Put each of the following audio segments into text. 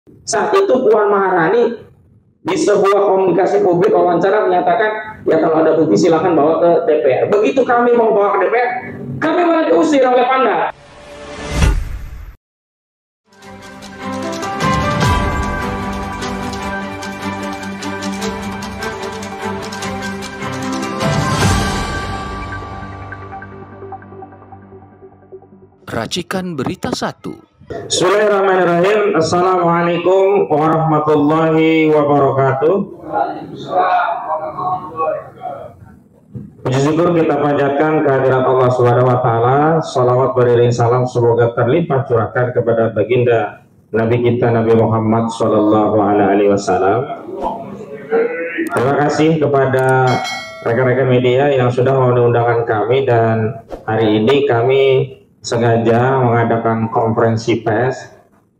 Saat itu Puan Maharani di sebuah komunikasi publik wawancara menyatakan, ya kalau ada bukti silahkan bawa ke DPR. Begitu kami mau bawa ke DPR, kami malah diusir oleh Panda. Racikan Berita 1. Bismillahirrahmanirrahim. Assalamualaikum warahmatullahi wabarakatuh. Puji syukur kita panjatkan kehadirat Allah Subhanahu wa taala. Salawat beriring salam semoga terlimpah curahkan kepada baginda Nabi kita Nabi Muhammad sallallahu alaihi wasallam. Terima kasih kepada rekan-rekan media yang sudah mengundang kami, dan hari ini kami sengaja mengadakan konferensi pers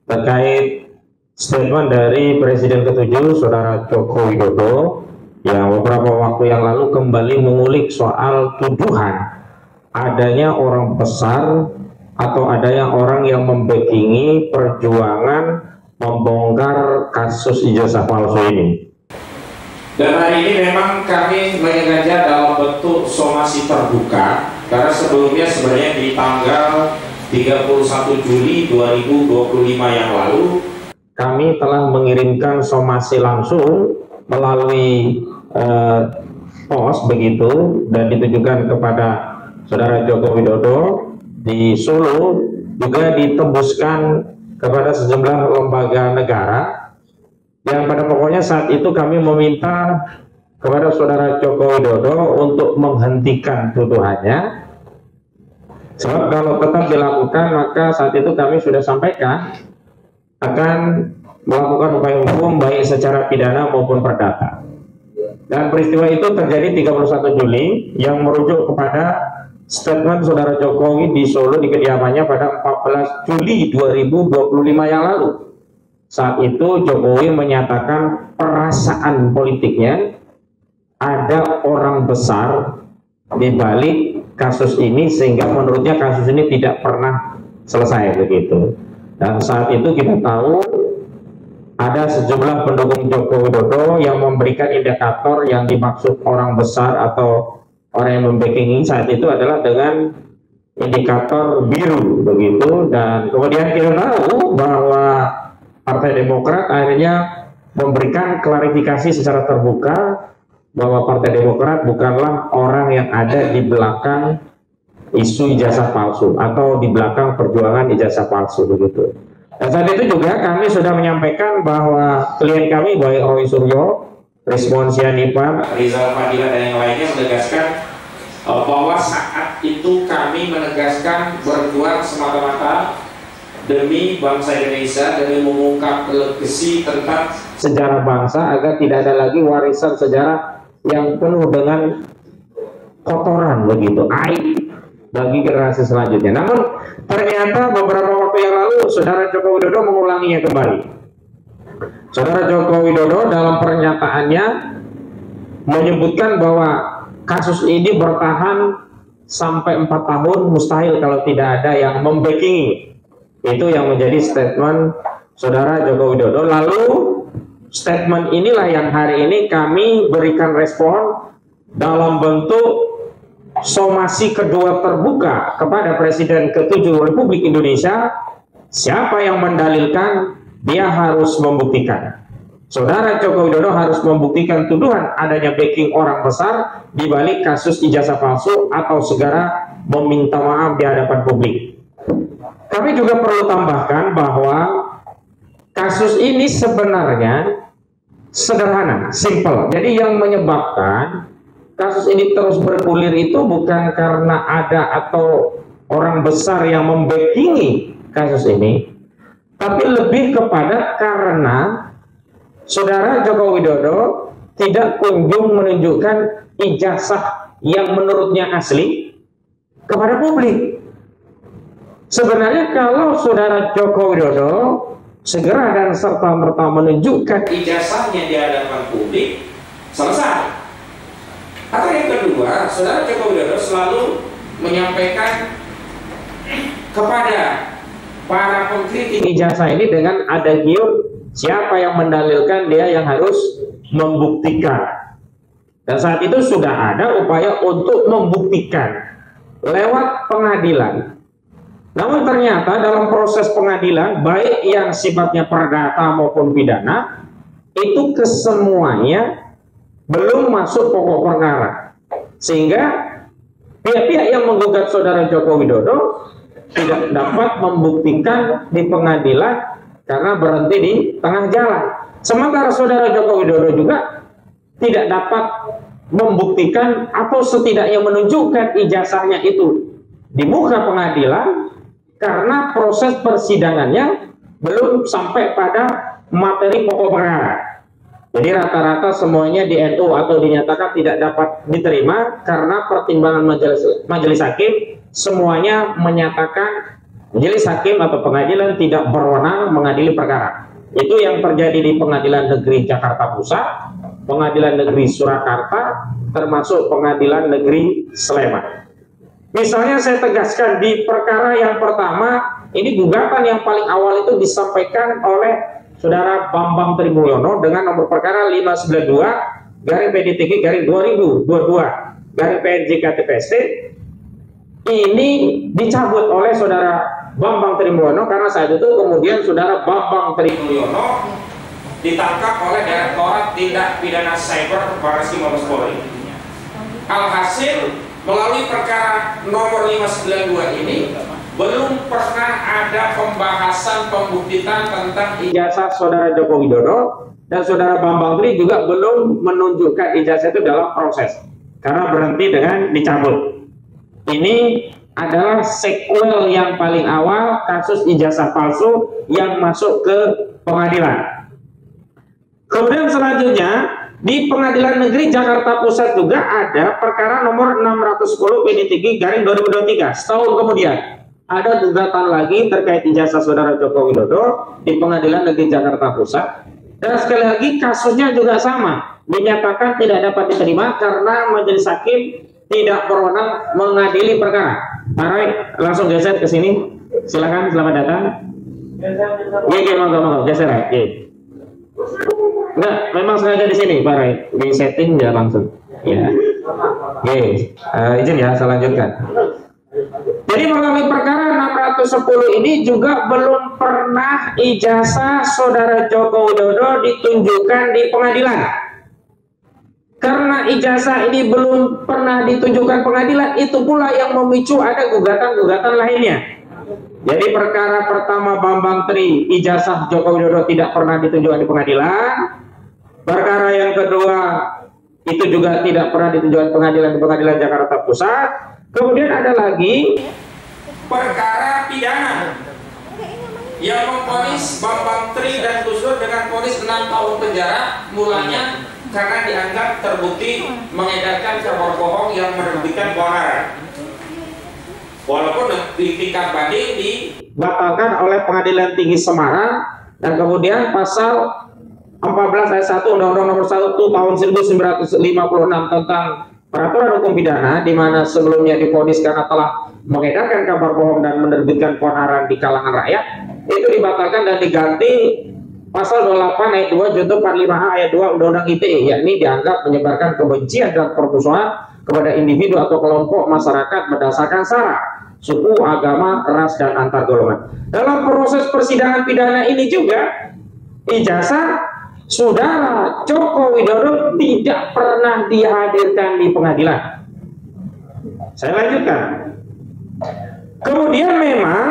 terkait statement dari Presiden ke-7 Saudara Joko Widodo yang beberapa waktu yang lalu kembali mengulik soal tuduhan adanya orang besar atau adanya orang yang membackingi perjuangan membongkar kasus ijazah palsu ini. Dan hari ini memang kami menyengaja dalam bentuk somasi terbuka, karena sebelumnya sebenarnya di tanggal 31 Juli 2025 yang lalu kami telah mengirimkan somasi langsung melalui pos begitu, dan ditujukan kepada Saudara Joko Widodo di Solo, juga ditembuskan kepada sejumlah lembaga negara. Yang pada pokoknya saat itu kami meminta kepada Saudara Joko Widodo untuk menghentikan tuduhannya, sebab kalau tetap dilakukan maka saat itu kami sudah sampaikan akan melakukan upaya hukum baik secara pidana maupun perdata. Dan peristiwa itu terjadi 31 Juli yang merujuk kepada statement Saudara Jokowi di Solo di kediamannya pada 14 Juli 2025 yang lalu. Saat itu Jokowi menyatakan perasaan politiknya ada orang besar di balik kasus ini, sehingga menurutnya kasus ini tidak pernah selesai begitu. Dan saat itu kita tahu ada sejumlah pendukung Joko Widodo yang memberikan indikator yang dimaksud orang besar atau orang yang membackingi saat itu adalah dengan indikator biru begitu. Dan kemudian kita tahu bahwa Partai Demokrat akhirnya memberikan klarifikasi secara terbuka bahwa Partai Demokrat bukanlah orang yang ada di belakang isu ijazah palsu atau di belakang perjuangan ijazah palsu begitu. Dan saat itu juga kami sudah menyampaikan bahwa klien kami baik Roy Suryo, Rizwan Sianipar, Rizal Fadila dan yang lainnya menegaskan bahwa saat itu kami menegaskan berjuang semata-mata demi bangsa Indonesia, demi mengungkap legasi tentang sejarah bangsa agar tidak ada lagi warisan sejarah yang penuh dengan kotoran begitu, aib bagi generasi selanjutnya. Namun ternyata beberapa waktu yang lalu Saudara Joko Widodo mengulanginya kembali. Saudara Joko Widodo dalam pernyataannya menyebutkan bahwa kasus ini bertahan sampai 4 tahun mustahil kalau tidak ada yang membackingi. Itu yang menjadi statement Saudara Joko Widodo. Lalu statement inilah yang hari ini kami berikan respon dalam bentuk somasi kedua terbuka kepada Presiden ke-7 Republik Indonesia. Siapa yang mendalilkan, dia harus membuktikan. Saudara Joko Widodo harus membuktikan tuduhan adanya backing orang besar di balik kasus ijazah palsu atau segera meminta maaf di hadapan publik. Kami juga perlu tambahkan bahwa kasus ini sebenarnya sederhana, simple. Jadi yang menyebabkan kasus ini terus bergulir itu bukan karena ada atau orang besar yang membackingi kasus ini, tapi lebih kepada karena Saudara Joko Widodo tidak kunjung menunjukkan ijazah yang menurutnya asli kepada publik. Sebenarnya kalau Saudara Joko Widodo segera dan serta-merta menunjukkan ijazahnya di hadapan publik, selesai. Atau yang kedua, Saudara Joko Widodo selalu menyampaikan kepada para pengkritik ijazah ini dengan adagium Siapa yang mendalilkan, dia yang harus membuktikan. Dan saat itu sudah ada upaya untuk membuktikan lewat pengadilan. Namun ternyata dalam proses pengadilan, baik yang sifatnya perdata maupun pidana, itu kesemuanya belum masuk pokok perkara. Sehingga pihak-pihak yang menggugat saudara Joko Widodo tidak dapat membuktikan di pengadilan karena berhenti di tengah jalan. Sementara saudara Joko Widodo juga tidak dapat membuktikan atau setidaknya menunjukkan ijazahnya itu di muka pengadilan karena proses persidangannya belum sampai pada materi pokok perkara. Jadi rata-rata semuanya di NU atau dinyatakan tidak dapat diterima karena pertimbangan majelis hakim semuanya menyatakan majelis hakim atau pengadilan tidak berwenang mengadili perkara. Itu yang terjadi di Pengadilan Negeri Jakarta Pusat, Pengadilan Negeri Surakarta, termasuk Pengadilan Negeri Sleman. Misalnya saya tegaskan di perkara yang pertama, ini gugatan yang paling awal itu disampaikan oleh Saudara Bambang Trimulyono dengan nomor perkara 592/PDTK/2022/PNJ-KTPST. Ini dicabut oleh Saudara Bambang Trimulyono karena saat itu kemudian Saudara Bambang Trimulyono ditangkap oleh Direktorat Tindak Pidana Cyber Barres Mabes Polri. Alhasil melalui perkara nomor 592 ini belum pernah ada pembahasan pembuktian tentang ijazah saudara Joko Widodo, dan saudara Bambang Tri juga belum menunjukkan ijazah itu dalam proses karena berhenti dengan dicabut. Ini adalah sequel yang paling awal kasus ijazah palsu yang masuk ke pengadilan. Kemudian selanjutnya di Pengadilan Negeri Jakarta Pusat juga ada perkara nomor 610 PDTK/2023. Setahun kemudian ada gugatan lagi terkait ijazah saudara Joko Widodo di Pengadilan Negeri Jakarta Pusat. Dan sekali lagi kasusnya juga sama, dinyatakan tidak dapat diterima karena majelis hakim tidak berwenang mengadili perkara. Alright, langsung geser ke sini. Silakan, selamat datang. Iya, monggo, geser ya. Enggak, memang sengaja di sini, Pak Rai. Di setting ya langsung. Ya. Oke, izin ya, saya lanjutkan. Jadi melalui perkara 610 ini juga belum pernah ijazah saudara Joko Widodo ditunjukkan di pengadilan. Karena ijazah ini belum pernah ditunjukkan pengadilan, itu pula yang memicu ada gugatan-gugatan lainnya. Jadi perkara pertama Bambang Tri, ijazah Joko Widodo tidak pernah ditunjukkan di pengadilan. Perkara yang kedua itu juga tidak pernah ditunjukkan pengadilan di Pengadilan Jakarta Pusat. Kemudian ada lagi perkara pidana yang memvonis Bambang Tri dan Gus Dur dengan vonis 6 tahun penjara, mulanya karena dianggap terbukti mengedarkan kabar bohong yang menerbitkan keonaran. Walaupun di tingkat banding dibatalkan oleh Pengadilan Tinggi Semarang, dan kemudian pasal 14 ayat 1 Undang-Undang Nomor 1 Tahun 1956 tentang Peraturan Hukum Pidana, di mana sebelumnya divonis karena telah mengedarkan kabar bohong dan menerbitkan keonaran di kalangan rakyat, itu dibatalkan dan diganti pasal 28 ayat 2 junto 45A ayat 2 Undang-Undang ITE, yakni dianggap menyebarkan kebencian dan permusuhan kepada individu atau kelompok masyarakat berdasarkan sara, suku, agama, ras, dan antar golongan. Dalam proses persidangan pidana ini juga ijazah saudara Joko Widodo tidak pernah dihadirkan di pengadilan. Saya lanjutkan. Kemudian memang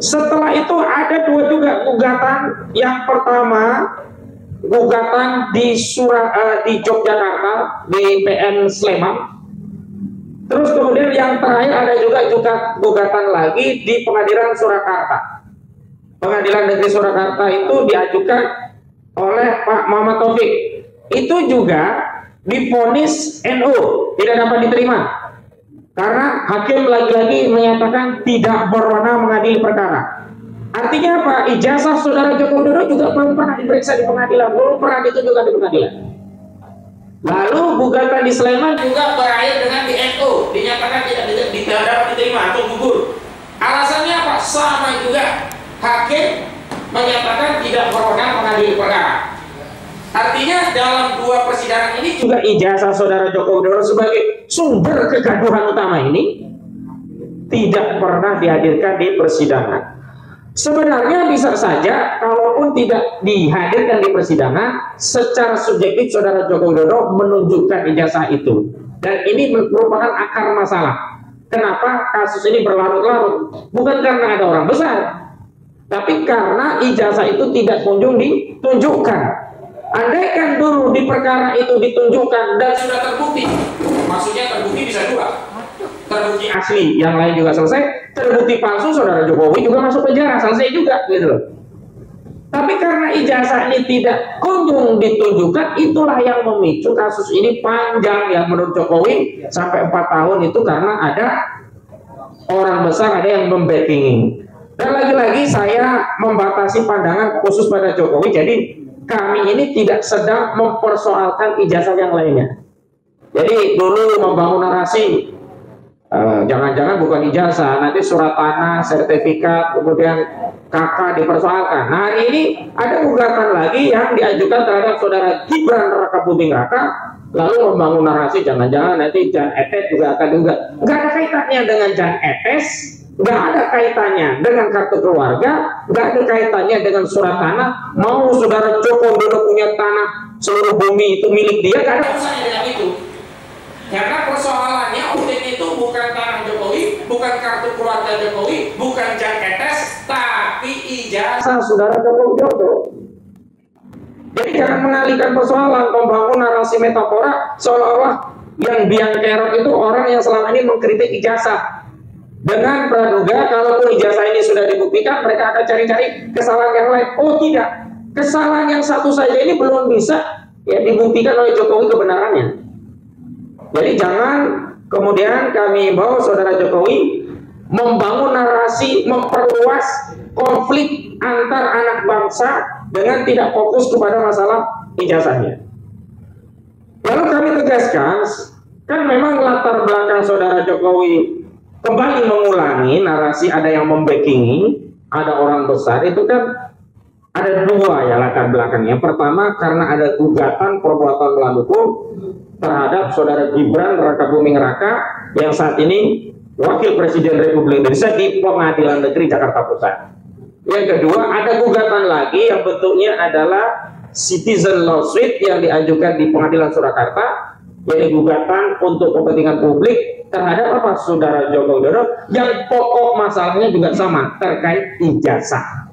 setelah itu ada dua juga gugatan. Yang pertama gugatan di Yogyakarta di PN Sleman. Terus kemudian yang terakhir ada juga gugatan lagi di Pengadilan Surakarta. Pengadilan Negeri Surakarta itu diajukan oleh Pak Muhammad Taufik. Itu juga divonis NU tidak dapat diterima karena hakim lagi-lagi menyatakan tidak berwenang mengadili perkara. Artinya apa? Ijazah saudara Joko Widodo juga belum pernah diperiksa di pengadilan, belum pernah ditunjukkan di pengadilan. Lalu gugatan di Sleman juga berakhir dengan di NU dinyatakan tidak dapat diterima atau gugur. Alasannya apa? Sama juga, hakim menyatakan tidak berwenang mengadili perkara. Artinya dalam dua persidangan ini juga ijazah saudara Joko Widodo sebagai sumber kegaduhan utama ini tidak pernah dihadirkan di persidangan. Sebenarnya bisa saja kalaupun tidak dihadirkan di persidangan, secara subjektif saudara Joko Widodo menunjukkan ijazah itu. Dan ini merupakan akar masalah. Kenapa kasus ini berlarut-larut? Bukan karena ada orang besar, tapi karena ijazah itu tidak kunjung ditunjukkan. Andaikan dulu di perkara itu ditunjukkan dan sudah terbukti, maksudnya terbukti bisa dua, terbukti asli, yang lain juga selesai, terbukti palsu, saudara Jokowi juga masuk penjara, selesai juga, gitu loh. Tapi karena ijazah ini tidak kunjung ditunjukkan, itulah yang memicu kasus ini panjang, yang menurut Jokowi sampai 4 tahun itu karena ada orang besar, ada yang membackingi. Dan lagi-lagi saya membatasi pandangan khusus pada Jokowi, jadi kami ini tidak sedang mempersoalkan ijazah yang lainnya. Jadi dulu membangun narasi, jangan-jangan bukan ijazah, nanti surat tanah, sertifikat, kemudian KK dipersoalkan. Nah hari ini ada gugatan lagi yang diajukan terhadap saudara Gibran Rakabuming Raka, lalu membangun narasi jangan-jangan nanti Jan Etes juga akan juga. Nggak ada kaitannya dengan Jan Etes, nggak ada kaitannya dengan kartu keluarga, nggak ada kaitannya dengan surat tanah. Mau saudara Joko Widodo punya tanah seluruh bumi itu milik dia, nggak ada urusannya dengan itu. Karena persoalannya UID itu bukan tanah Jokowi, bukan kartu keluarga Jokowi, bukan Jan Etes, tapi ijazah saudara Joko Widodo. Jadi jangan mengalihkan persoalan, membangun narasi metafora seolah-olah yang biang kerok itu orang yang selama ini mengkritik ijazah. Dengan praduga kalaupun ijazah ini sudah dibuktikan, mereka akan cari-cari kesalahan yang lain. Oh tidak, kesalahan yang satu saja ini belum bisa ya dibuktikan oleh Jokowi kebenarannya. Jadi jangan kemudian kami bawa saudara Jokowi membangun narasi, memperluas konflik antar anak bangsa dengan tidak fokus kepada masalah ijazahnya. Lalu kami tegaskan, kan memang latar belakang saudara Jokowi kembali mengulangi narasi ada yang membackingi, ada orang besar, itu kan ada dua ya latar belakangnya. Pertama karena ada gugatan perbuatan melawan hukum terhadap saudara Gibran Rakabuming Raka yang saat ini Wakil Presiden Republik Indonesia di Pengadilan Negeri Jakarta Pusat. Yang kedua ada gugatan lagi yang bentuknya adalah citizen lawsuit yang diajukan di Pengadilan Surakarta, jadi gugatan untuk kepentingan publik terhadap apa saudara Joko Widodo yang pokok masalahnya juga sama, terkait ijazah.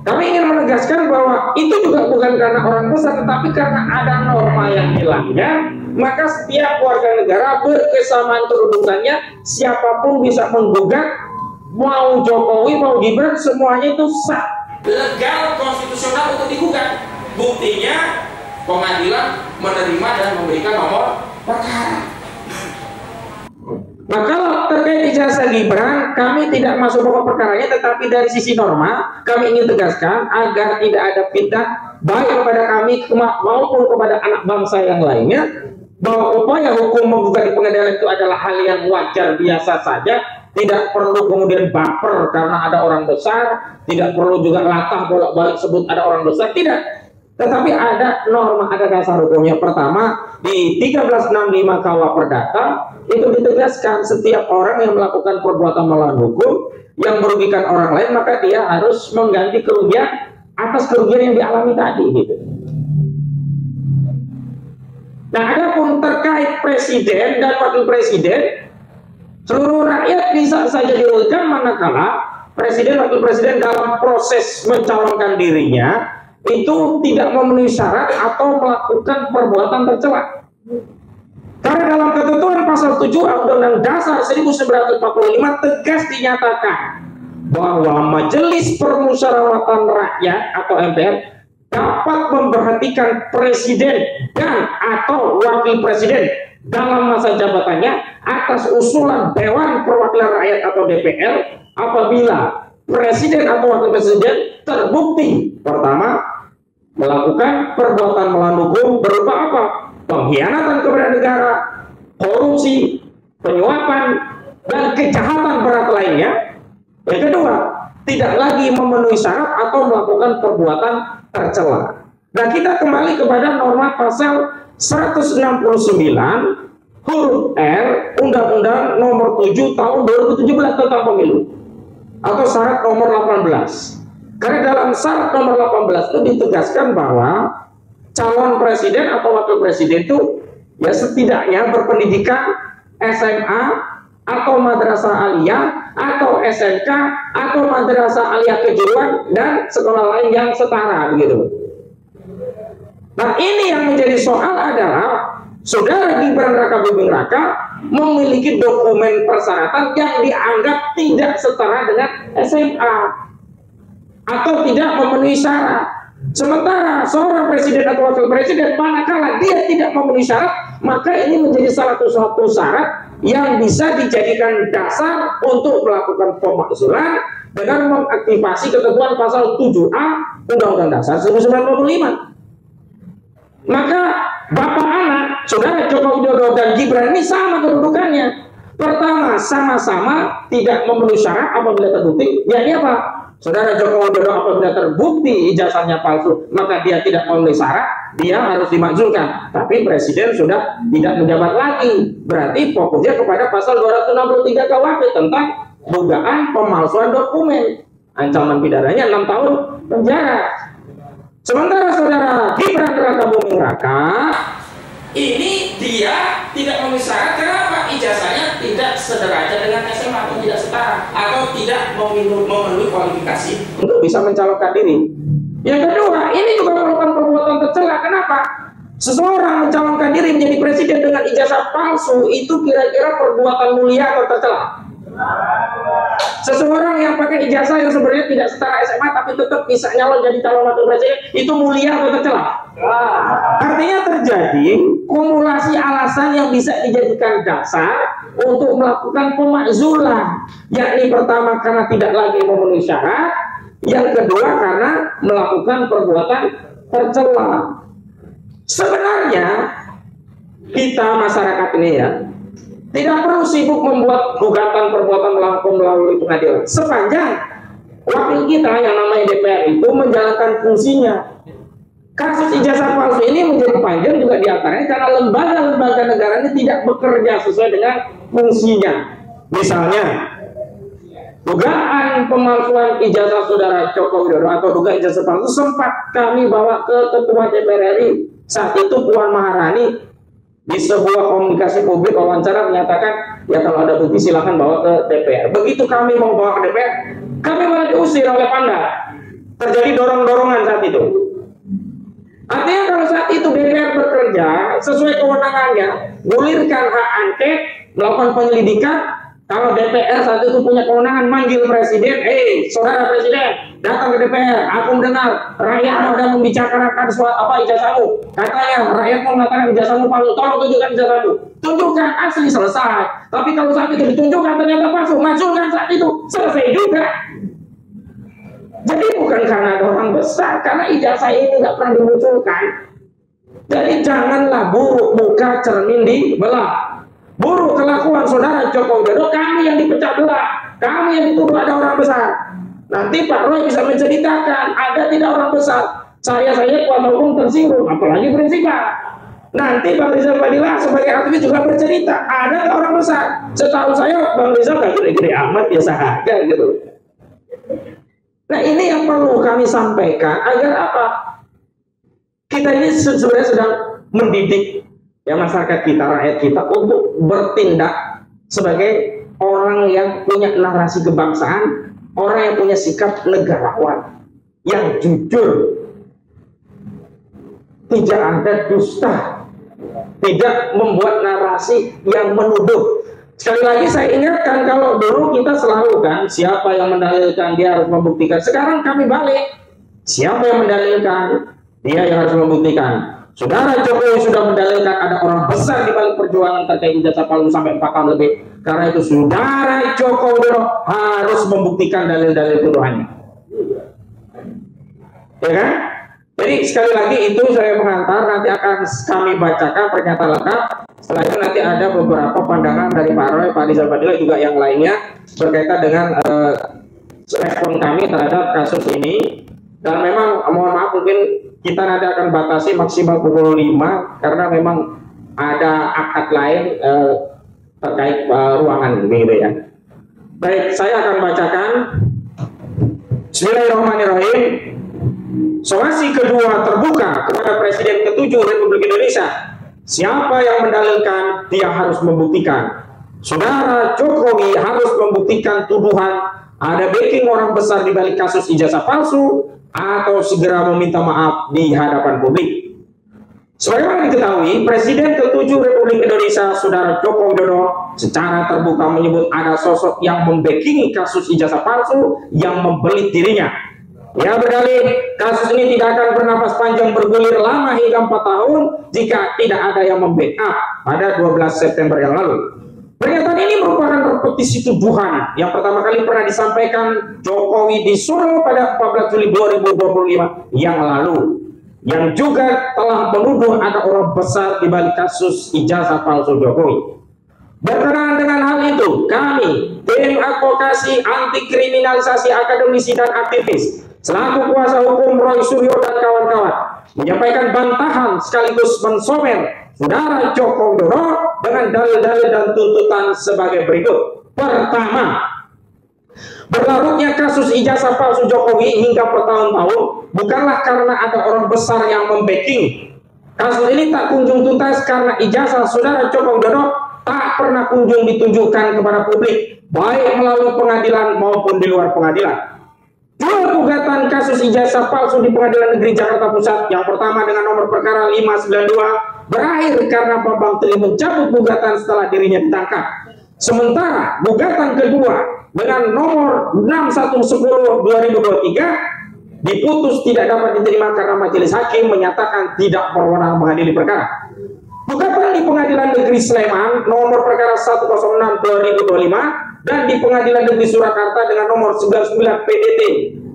Kami ingin menegaskan bahwa itu juga bukan karena orang besar, tetapi karena ada norma yang dilanggar, maka setiap warga negara berkesamaan kedudukannya, siapapun bisa menggugat, mau Jokowi mau Gibran, semuanya itu sah, legal, konstitusional untuk digugat. Buktinya pengadilan menerima dan memberikan nomor perkara. Nah kalau terkait ijazah Gibran, kami tidak masuk pokok perkaranya, tetapi dari sisi norma kami ingin tegaskan agar tidak ada fitnah baik kepada kami maupun kepada anak bangsa yang lainnya, bahwa upaya hukum menggugat di pengadilan itu adalah hal yang wajar biasa saja, tidak perlu kemudian baper karena ada orang besar, tidak perlu juga latah bolak-balik sebut ada orang besar, tidak. Tetapi ada norma, ada dasar hukumnya. Pertama, di 1365 KUH Perdata itu ditegaskan setiap orang yang melakukan perbuatan melawan hukum yang merugikan orang lain, maka dia harus mengganti kerugian atas kerugian yang dialami tadi gitu. Nah, adapun terkait presiden dan wakil presiden, seluruh rakyat bisa saja dirugikan manakala presiden wakil presiden dalam proses mencalonkan dirinya itu tidak memenuhi syarat atau melakukan perbuatan tercela. Karena dalam ketentuan pasal 7 Undang-Undang Dasar 1945 tegas dinyatakan bahwa Majelis Permusyawaratan Rakyat atau MPR dapat memberhentikan presiden dan atau wakil presiden dalam masa jabatannya atas usulan Dewan Perwakilan Rakyat atau DPR apabila presiden atau wakil presiden terbukti pertama melakukan perbuatan melawan hukum berupa apa? Pengkhianatan kepada negara, korupsi, penyuapan, dan kejahatan berat lainnya. Yang kedua, tidak lagi memenuhi syarat atau melakukan perbuatan tercela. Nah, kita kembali kepada norma pasal 169 huruf R Undang-Undang Nomor 7 Tahun 2017 tentang Pemilu atau syarat nomor 18. Karena dalam syarat nomor 18 itu ditegaskan bahwa calon presiden atau wakil presiden itu ya setidaknya berpendidikan SMA atau madrasah aliyah atau SMK atau madrasah aliyah kejuruan dan sekolah lain yang setara begitu. Nah, ini yang menjadi soal adalah Saudara Gibran Raka Buming Raka memiliki dokumen persyaratan yang dianggap tidak setara dengan SMA atau tidak memenuhi syarat. Sementara seorang presiden atau wakil presiden manakala dia tidak memenuhi syarat, maka ini menjadi salah satu syarat yang bisa dijadikan dasar untuk melakukan pemakzulan dengan mengaktifasi ketentuan pasal 7A Undang-Undang Dasar 1945. Maka bapak anak Saudara Joko Widodo dan Gibran ini sama kedudukannya. Pertama, sama-sama tidak memenuhi syarat apabila terbukti. Yakni apa? Saudara Joko Widodo apabila terbukti ijazahnya palsu, maka dia tidak memenuhi syarat, dia harus dimakzulkan. Tapi presiden sudah tidak menjabat lagi. Berarti fokusnya kepada pasal 263 KUHP tentang dugaan pemalsuan dokumen. Ancaman pidananya 6 tahun penjara. Sementara Saudara Gibran Raka Buming Raka ini dia tidak memenuhi syarat. Kenapa? Ijazahnya tidak sederajat dengan SMA atau tidak setara atau tidak memenuhi kualifikasi untuk bisa mencalonkan diri. Yang kedua, ini juga merupakan perbuatan tercela. Kenapa? Seseorang mencalonkan diri menjadi presiden dengan ijazah palsu itu kira-kira perbuatan mulia atau tercela? Seseorang yang pakai ijazah yang sebenarnya tidak setara SMA tapi tetap bisa nyalon jadi calon wakil presiden itu mulia atau tercela? Artinya terjadi kumulasi alasan yang bisa dijadikan dasar untuk melakukan pemakzulan, yakni pertama karena tidak lagi memenuhi syarat, yang kedua karena melakukan perbuatan tercela. Sebenarnya kita masyarakat ini ya tidak perlu sibuk membuat gugatan perbuatan melakukan melalui pengadilan sepanjang wakil kita yang namanya DPR itu menjalankan fungsinya. Kasus ijazah palsu ini menjadi panjang juga diantaranya karena lembaga-lembaga negara ini tidak bekerja sesuai dengan fungsinya. Misalnya dugaan pemalsuan ijazah Saudara Joko Widodo atau dugaan ijazah palsu sempat kami bawa ke Ketua DPR RI saat itu Puan Maharani. Di sebuah komunikasi publik wawancara menyatakan ya kalau ada bukti silahkan bawa ke DPR. Begitu kami mau bawa ke DPR, kami malah diusir oleh Panda. Terjadi dorong-dorongan saat itu. Artinya kalau saat itu DPR bekerja sesuai kewenangannya, gulirkan hak angket, melakukan penyelidikan. Kalau DPR saat itu punya kewenangan manggil presiden, saudara presiden datang ke DPR, aku mendengar rakyat mau membicarakan soal ijazahmu. Katanya rakyat mau mengatakan ijazahmu palsu, tolong tunjukkan ijazahmu. Tunjukkan asli, selesai. Tapi kalau saat itu ditunjukkan ternyata palsu, majukan saat itu, selesai juga. Jadi bukan karena ada orang besar, karena ijazah ini nggak pernah dimunculkan. Jadi janganlah buruk muka cermin dibelah. Buruk kelakuan Saudara Joko Widodo, kami yang dipecah belah, kami yang dituduh ada orang besar. Nanti Pak Roy bisa menceritakan ada tidak orang besar. Saya kuasa hukum tersinggung, apalagi prinsipal. Nanti Bang Rizal Fadila sebagai aktivis juga bercerita ada orang besar. Setahu saya Bang Rizal gak gede-gede amat, biasa aja gitu. Nah ini yang perlu kami sampaikan agar apa? Kita ini sebenarnya sedang mendidik ya masyarakat kita, rakyat kita untuk bertindak sebagai orang yang punya narasi kebangsaan, orang yang punya sikap negarawan, yang jujur, tidak ada dusta, tidak membuat narasi yang menuduh. Sekali lagi saya ingatkan, kalau dulu kita selalu kan siapa yang mendalilkan dia harus membuktikan. Sekarang kami balik, siapa yang mendalilkan dia yang harus membuktikan. Saudara Jokowi sudah mendalilkan ada orang besar di balik perjuangan terkait ijazah palsu sampai 4 tahun lebih. Karena itu Saudara Joko Widodo harus membuktikan dalil-dalil tuduhannya. Ya kan? Jadi sekali lagi itu saya mengantar, nanti akan kami bacakan pernyataan lengkap. Setelah itu nanti ada beberapa pandangan dari Pak Roy, Pak Rizal Fadila juga yang lainnya berkaitan dengan respon kami terhadap kasus ini. Dan memang mohon maaf, mungkin kita nanti akan batasi maksimal pukul 5 karena memang ada akad lain terkait ruangan begitu ya. Baik, saya akan bacakan. Bismillahirrahmanirrahim. Somasi kedua terbuka kepada Presiden ke-7 Republik Indonesia. Siapa yang mendalilkan, dia harus membuktikan. Saudara Jokowi harus membuktikan tuduhan ada backing orang besar di balik kasus ijazah palsu atau segera meminta maaf di hadapan publik. Sebagaimana diketahui, Presiden ke-7 Republik Indonesia, Saudara Joko Widodo, secara terbuka menyebut ada sosok yang membackingi kasus ijazah palsu yang membelit dirinya. Ia berdalih, kasus ini tidak akan bernafas panjang bergulir lama hingga 4 tahun jika tidak ada yang membackup pada 12 September yang lalu. Pernyataan ini merupakan repetisi tuduhan yang pertama kali pernah disampaikan Jokowi di Solo pada 14 Juli 2025 yang lalu, yang juga telah menuduh ada orang besar di balik kasus ijazah palsu Jokowi. Berkenaan dengan hal itu, kami, tim advokasi anti kriminalisasi akademisi dan aktivis, selaku kuasa hukum Roy Suryo dan kawan-kawan, menyampaikan bantahan sekaligus mensomer Saudara Joko Widodo dengan dalil-dalil dan tuntutan sebagai berikut. Pertama, berlarutnya kasus ijazah palsu Jokowi hingga bertahun-tahun bukanlah karena ada orang besar yang membacking. Kasus ini tak kunjung tuntas karena ijazah Saudara Joko Widodo tak pernah kunjung ditunjukkan kepada publik, baik melalui pengadilan maupun di luar pengadilan. Dua gugatan kasus ijazah palsu di Pengadilan Negeri Jakarta Pusat, yang pertama dengan nomor perkara 592, berakhir karena Bambang Tri mencabut gugatan setelah dirinya ditangkap. Sementara gugatan kedua dengan nomor 6110/2023 diputus tidak dapat diterima karena majelis hakim menyatakan tidak berwenang mengadili perkara. Gugatan di Pengadilan Negeri Sleman nomor perkara 106/2025 dan di Pengadilan Negeri Surakarta dengan nomor 99 PDT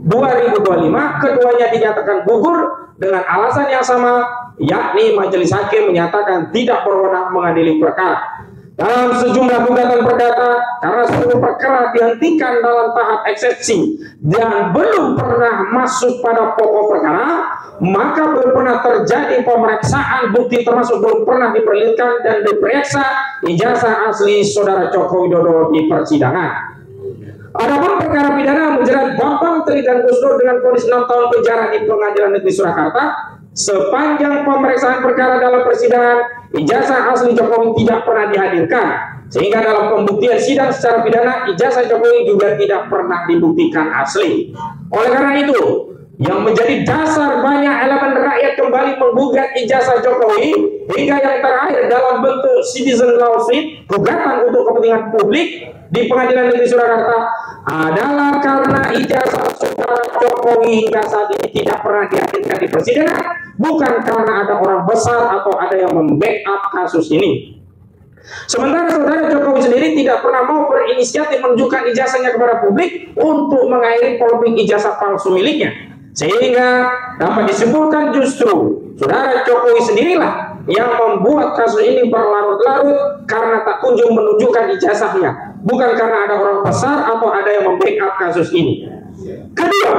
2025, keduanya dinyatakan gugur dengan alasan yang sama, yakni majelis hakim menyatakan tidak berwenang mengadili perkara. Dalam sejumlah gugatan perdata, karena seluruh perkara dihentikan dalam tahap eksepsi dan belum pernah masuk pada pokok perkara, maka belum pernah terjadi pemeriksaan bukti, termasuk belum pernah diperlihatkan dan diperiksa ijazah asli Saudara Joko Widodo di persidangan. Adapun perkara pidana menjerat Bambang Tri dan Gus Dur dengan vonis 6 tahun penjara di Pengadilan Negeri Surakarta, sepanjang pemeriksaan perkara dalam persidangan, ijazah asli Jokowi tidak pernah dihadirkan, sehingga dalam pembuktian sidang secara pidana, ijazah Jokowi juga tidak pernah dibuktikan asli. Oleh karena itu, yang menjadi dasar banyak elemen rakyat kembali menggugat ijazah Jokowi hingga yang terakhir dalam bentuk citizen lawsuit, gugatan untuk kepentingan publik di Pengadilan Negeri Surakarta, adalah karena ijazah Saudara Jokowi hingga saat ini tidak pernah dihadirkan di persidangan, bukan karena ada orang besar atau ada yang membackup kasus ini. Sementara Saudara Jokowi sendiri tidak pernah mau berinisiatif menunjukkan ijazahnya kepada publik untuk mengakhiri polemik ijazah palsu miliknya, sehingga dapat disimpulkan justru Saudara Jokowi sendirilah yang membuat kasus ini berlarut-larut karena tak kunjung menunjukkan ijazahnya, bukan karena ada orang besar atau ada yang membackup kasus ini. Kedua,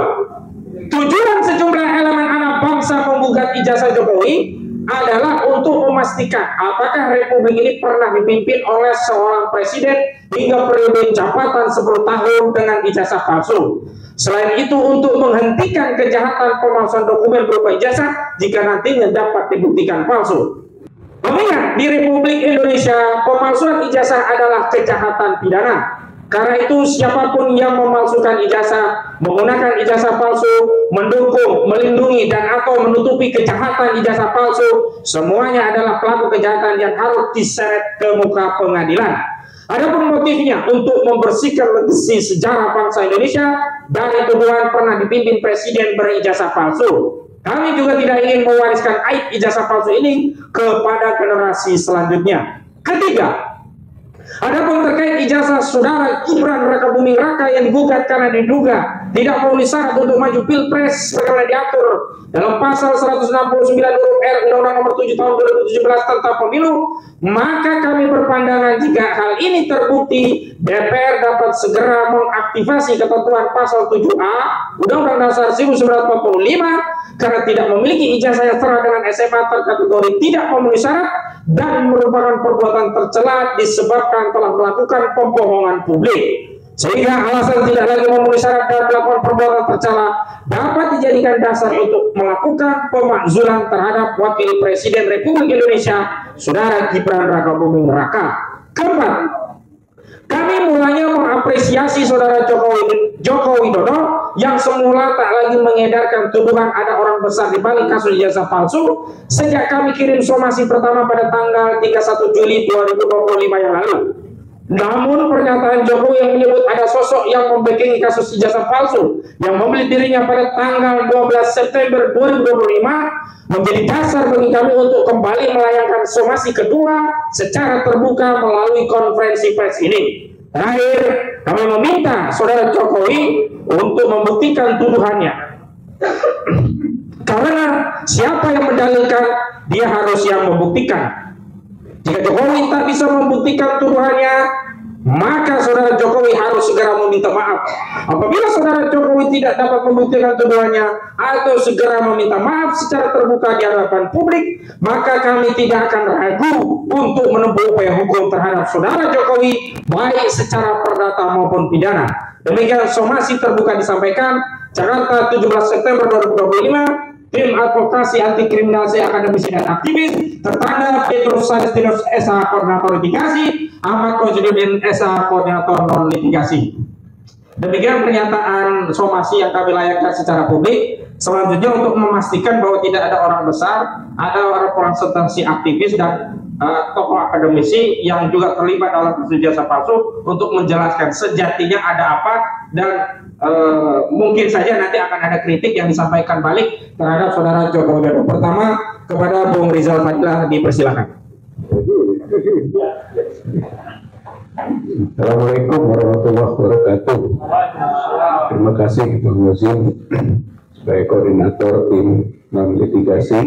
tujuan sejumlah elemen anak bangsa menggugat ijazah Jokowi adalah untuk memastikan apakah Republik ini pernah dipimpin oleh seorang presiden hingga periode jabatan 10 tahun dengan ijazah palsu. Selain itu, untuk menghentikan kejahatan pemalsuan dokumen berupa ijazah jika nantinya dapat dibuktikan palsu. Mengingat di Republik Indonesia pemalsuan ijazah adalah kejahatan pidana. Karena itu siapapun yang memalsukan ijazah, menggunakan ijazah palsu, mendukung, melindungi, dan atau menutupi kejahatan ijazah palsu, semuanya adalah pelaku kejahatan yang harus diseret ke muka pengadilan. Adapun motifnya untuk membersihkan legasi sejarah bangsa Indonesia dari tuduhan pernah dipimpin presiden berijazah palsu. Kami juga tidak ingin mewariskan aib ijazah palsu ini kepada generasi selanjutnya. Ketiga, Adapun terkait ijazah saudara Gibran Rakabuming Raka yang digugat karena diduga tidak memenuhi syarat untuk maju pilpres karena diatur dalam pasal 169 huruf R Undang-Undang Nomor 7 Tahun 2017 tentang Pemilu, maka kami berpandangan jika hal ini terbukti, DPR dapat segera mengaktifasi ketentuan pasal 7A Undang-Undang Dasar 1945 karena tidak memiliki ijazah yang setara dengan SMA terkategori tidak memenuhi syarat dan merupakan perbuatan tercela disebabkan telah melakukan pembohongan publik. Sehingga alasan tidak lagi memenuhi syarat dan melakukan perbuatan tercela dapat dijadikan dasar untuk melakukan pemakzulan terhadap Wakil Presiden Republik Indonesia, Saudara Gibran Rakabuming Raka. Keempat, kami mulanya mengapresiasi Saudara Joko Widodo yang semula tak lagi mengedarkan tuduhan ada orang besar di balik kasus ijazah palsu sejak kami kirim somasi pertama pada tanggal 31 Juli 2025 yang lalu. Namun pernyataan Jokowi yang menyebut ada sosok yang membackingi kasus ijazah palsu yang membeli dirinya pada tanggal 12 September 2025 menjadi dasar bagi kami untuk kembali melayangkan somasi kedua secara terbuka melalui konferensi pers ini. Terakhir, kami meminta Saudara Jokowi untuk membuktikan tuduhannya. Karena siapa yang mendalilkan, dia harus yang membuktikan. Jika Jokowi tak bisa membuktikan tuduhannya, maka Saudara Jokowi harus segera meminta maaf. Apabila Saudara Jokowi tidak dapat membuktikan tuduhannya atau segera meminta maaf secara terbuka di hadapan publik, maka kami tidak akan ragu untuk menempuh upaya hukum terhadap Saudara Jokowi baik secara perdata maupun pidana. Demikian somasi terbuka disampaikan. Jakarta, 17 September 2025. Tim Advokasi Anti Kriminalisasi Akademisi dan Aktivis, tertanda Petrus Agustinus SH Koordinator Litigasi, Ahmad Konjudin SH Koordinator Non Litigasi. Demikian pernyataan somasi yang kami layangkan secara publik. Selanjutnya untuk memastikan bahwa tidak ada orang besar, ada orang substansi aktivis dan tokoh akademisi yang juga terlibat dalam kasus ijazah palsu untuk menjelaskan sejatinya ada apa dan mungkin saja nanti akan ada kritik yang disampaikan balik terhadap Saudara Joko Widodo. Pertama, kepada Bung Rizal Fadilah dipersilakan. Assalamualaikum warahmatullahi wabarakatuh. Terima kasih Bang Wazim sebagai koordinator tim non litigasi,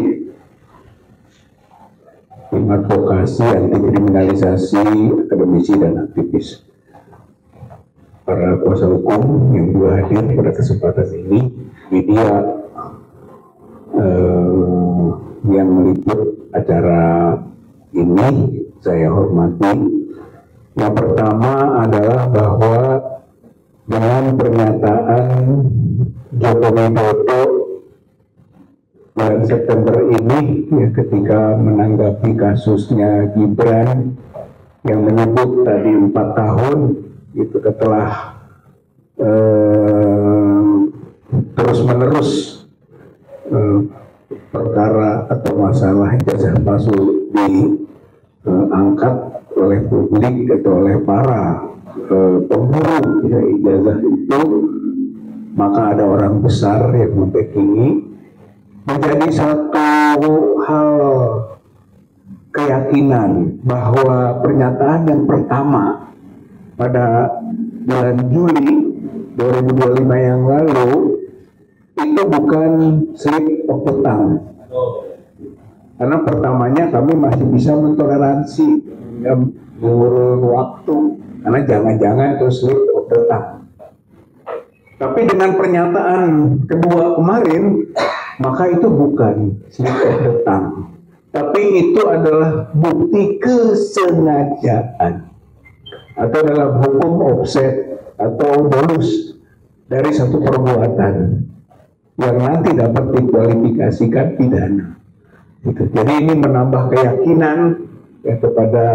tim advokasi anti kriminalisasi akademisi dan aktivis. Para kuasa hukum yang juga hadir pada kesempatan ini, media yang meliput acara ini saya hormati. Yang pertama adalah bahwa dengan pernyataan Joko Widodo bulan September ini, ya, ketika menanggapi kasusnya Gibran yang menyebut tadi 4 tahun, itu setelah terus-menerus perkara atau masalah ijazah palsu diangkat oleh publik atau oleh para pemburu ya, ijazah itu, maka ada orang besar yang membackingi, menjadi satu hal keyakinan bahwa pernyataan yang pertama pada bulan Juli 2025 yang lalu itu bukan slip of the tongue. Karena pertamanya kami masih bisa mentoleransi mengurus waktu, karena jangan-jangan itu slip of the tongue. Tapi dengan pernyataan kedua kemarin, maka itu bukan slip of the tongue, tapi itu adalah bukti kesengajaan atau dalam hukum offset atau bonus dari satu perbuatan yang nanti dapat dikualifikasikan pidana. Jadi ini menambah keyakinan ya kepada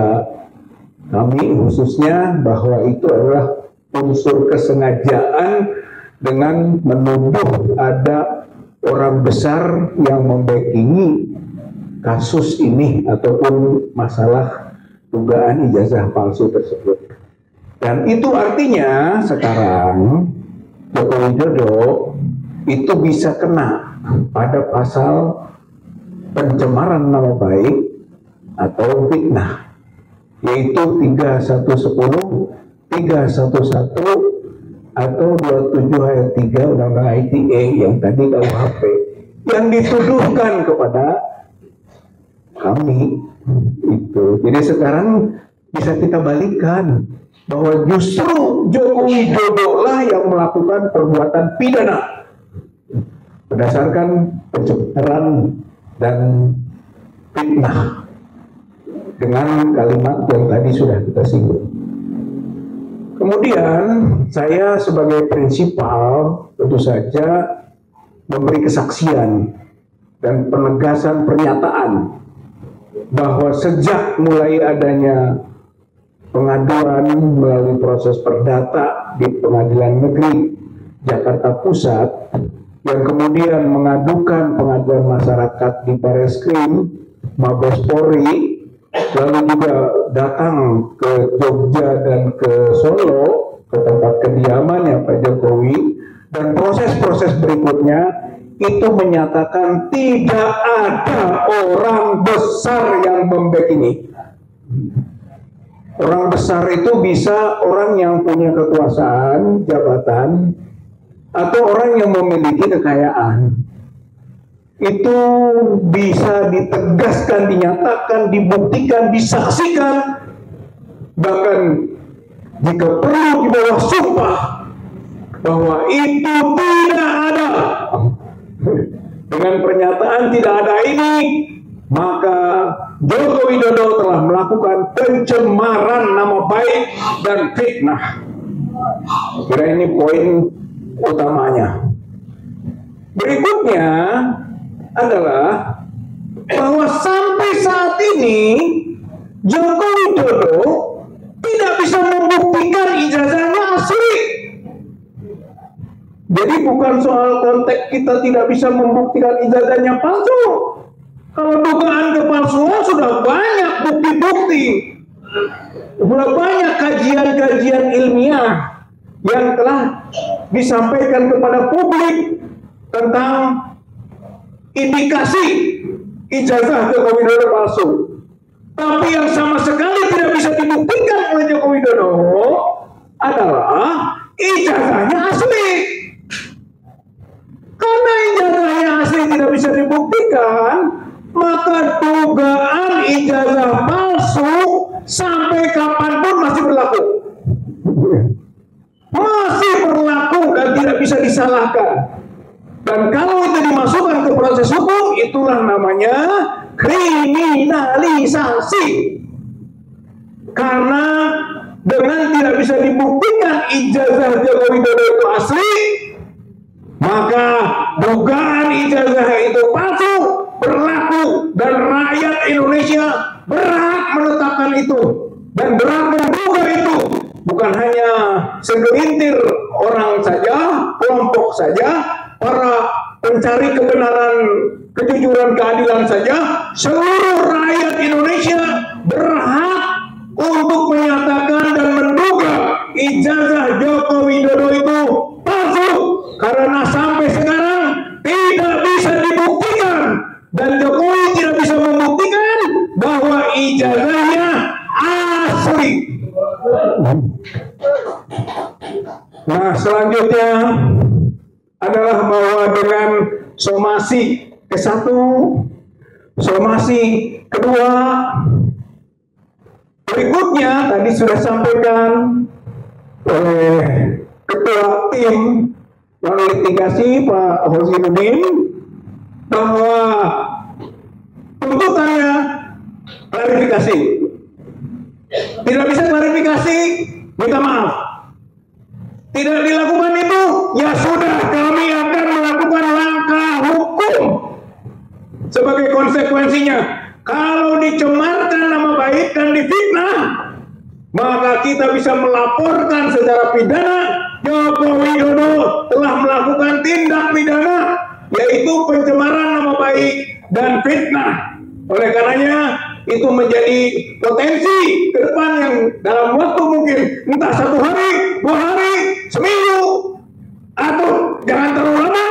kami khususnya bahwa itu adalah unsur kesengajaan dengan menuduh ada orang besar yang membackingi kasus ini ataupun masalah dugaan ijazah palsu tersebut. Dan itu artinya sekarang Joko Widodo itu bisa kena pada pasal pencemaran nama baik atau fitnah. yaitu 3110, 311 atau 27 ayat 3 Undang-Undang ITE yang tadi KUHP yang dituduhkan kepada kami itu. Jadi sekarang bisa kita balikan bahwa justru Joko Widodo lah yang melakukan perbuatan pidana berdasarkan pencemaran dan fitnah dengan kalimat yang tadi sudah kita singgung. Kemudian saya sebagai prinsipal tentu saja memberi kesaksian dan penegasan pernyataan bahwa sejak mulai adanya pengaduan melalui proses perdata di Pengadilan Negeri Jakarta Pusat yang kemudian mengadukan pengaduan masyarakat di Bareskrim, Mabes Polri, lalu juga datang ke Jogja dan ke Solo, ke tempat kediamannya Pak Jokowi, dan proses-proses berikutnya itu menyatakan tidak ada orang besar yang membackingi. Orang besar itu bisa orang yang punya kekuasaan, jabatan, atau orang yang memiliki kekayaan. Itu bisa ditegaskan, dinyatakan, dibuktikan, disaksikan, bahkan jika perlu di bawah sumpah bahwa itu tidak ada. Dengan pernyataan tidak ada ini, maka Joko Widodo telah melakukan pencemaran nama baik dan fitnah. Kira ini poin utamanya. Berikutnya adalah bahwa sampai saat ini Joko Widodo tidak bisa membuktikan ijazahnya asli. Jadi bukan soal konteks kita tidak bisa membuktikan ijazahnya palsu. Kalau dugaan kepalsuan sudah banyak bukti-bukti, sudah banyak kajian-kajian ilmiah yang telah disampaikan kepada publik tentang indikasi ijazah Joko Widodo palsu. Tapi yang sama sekali tidak bisa dibuktikan oleh Joko Widodo adalah ijazahnya asli. Karena ijazahnya asli tidak bisa dibuktikan, maka dugaan ijazah palsu sampai kapanpun masih berlaku. Masih berlaku dan tidak bisa disalahkan. Dan kalau itu dimasukkan ke proses hukum, itulah namanya kriminalisasi. Karena dengan tidak bisa dibuktikan ijazah Joko Widodo itu asli, maka dugaan ijazah itu palsu berlaku dan rakyat Indonesia berhak menetapkan itu dan berhak menduga itu. Bukan hanya segelintir orang saja, kelompok saja, para pencari kebenaran, kejujuran, keadilan saja, seluruh rakyat Indonesia berhak untuk menyatakan dan menduga ijazah Joko Widodo itu palsu karena sampai sekarang tidak bisa dibuktikan dan Jokowi tidak bisa membuktikan bahwa ijazahnya asli. Nah, selanjutnya adalah bahwa dengan somasi ke-1, somasi kedua, berikutnya tadi sudah sampaikan oleh Ketua Tim Non-Litigasi Pak Hozirudin bahwa tuntutannya klarifikasi. Tidak bisa klarifikasi, minta maaf. Tidak dilakukan itu, ya sudah, kami akan melakukan langkah hukum sebagai konsekuensinya. Kalau dicemarkan nama baik dan difitnah, maka kita bisa melaporkan secara pidana Joko Widodo telah melakukan tindak pidana, yaitu pencemaran nama baik dan fitnah. Oleh karenanya itu menjadi potensi ke depan yang dalam waktu mungkin entah 1 hari, 2 hari, seminggu, atau jangan terlalu lama,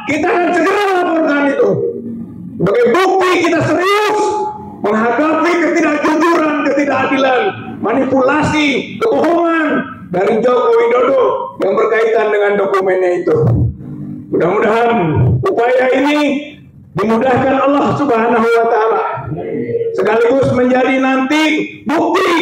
kita akan segera laporkan itu. Sebagai bukti kita serius menghadapi ketidakjujuran, ketidakadilan manipulasi, kebohongan dari Joko Widodo yang berkaitan dengan dokumennya itu. Mudah-mudahan upaya ini dimudahkan Allah Subhanahu wa Ta'ala, sekaligus menjadi nanti bukti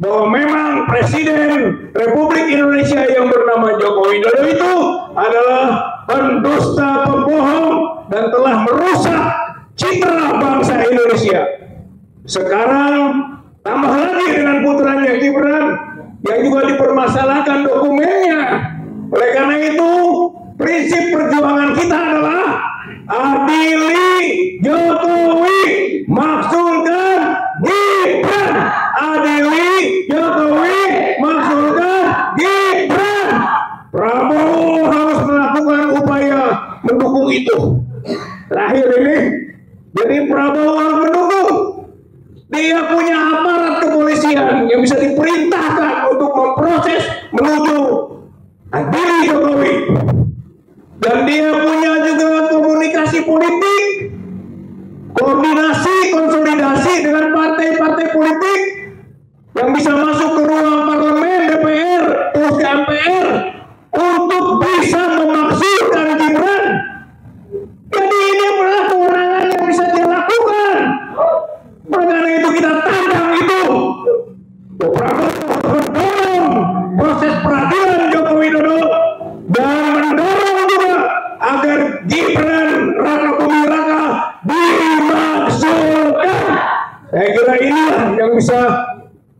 bahwa memang Presiden Republik Indonesia yang bernama Joko Widodo itu adalah pendusta, pembohong, dan telah merusak citra bangsa Indonesia. Sekarang tambah lagi dengan putranya Gibran yang juga dipermasalahkan dokumennya. Oleh karena itu, prinsip perjuangan kita adalah adili Jokowi, maksudkan Gibran. Adili Jokowi, maksudkan Gibran. Prabowo harus melakukan upaya mendukung itu. Terakhir ini, jadi Prabowo harus mendukung. Dia punya aparat kepolisian yang bisa diperintahkan untuk memproses menuju adili Jokowi. Dan dia punya juga komunikasi politik, koordinasi, konsolidasi dengan partai-partai politik yang bisa masuk ke ruang parlemen, DPR, terus ke MPR untuk bisa memaksudkan Gibran. Jadi ini adalah kewenangan yang bisa dilakukan. Karena itu kita tantang itu. Prabowo mendorong proses peradilan Joko Widodo dan mendorong juga agar Gibran Raka Buming Raka dimaksudkan. Saya kira inilah yang bisa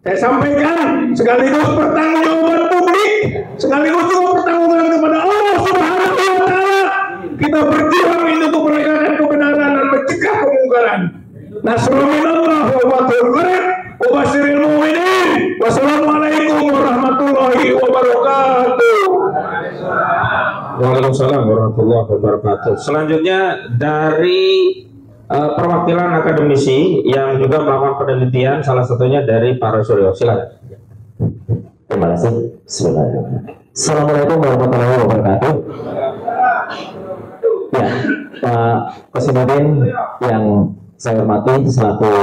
saya sampaikan, sekaligus pertanggungjawaban publik, sekaligus juga pertanggungjawaban kepada Allah Subhanahu wa Ta'ala. Kita berjuang ini untuk menegakkan kebenaran dan mencegah kemungkaran. Nasrul minallah wa fathul qarib wa basyiril mu'minin. Wassalamualaikum warahmatullahi wabarakatuh. Waalaikumsalam warahmatullahi wabarakatuh. Selanjutnya dari perwakilan akademisi yang juga melakukan penelitian, salah satunya dari Pak Suryo. Silakan. Terima kasih. Bismillahirrahmanirrahim. Assalamualaikum warahmatullahi wabarakatuh. Ya, Pak Kosimudin yang saya hormati selaku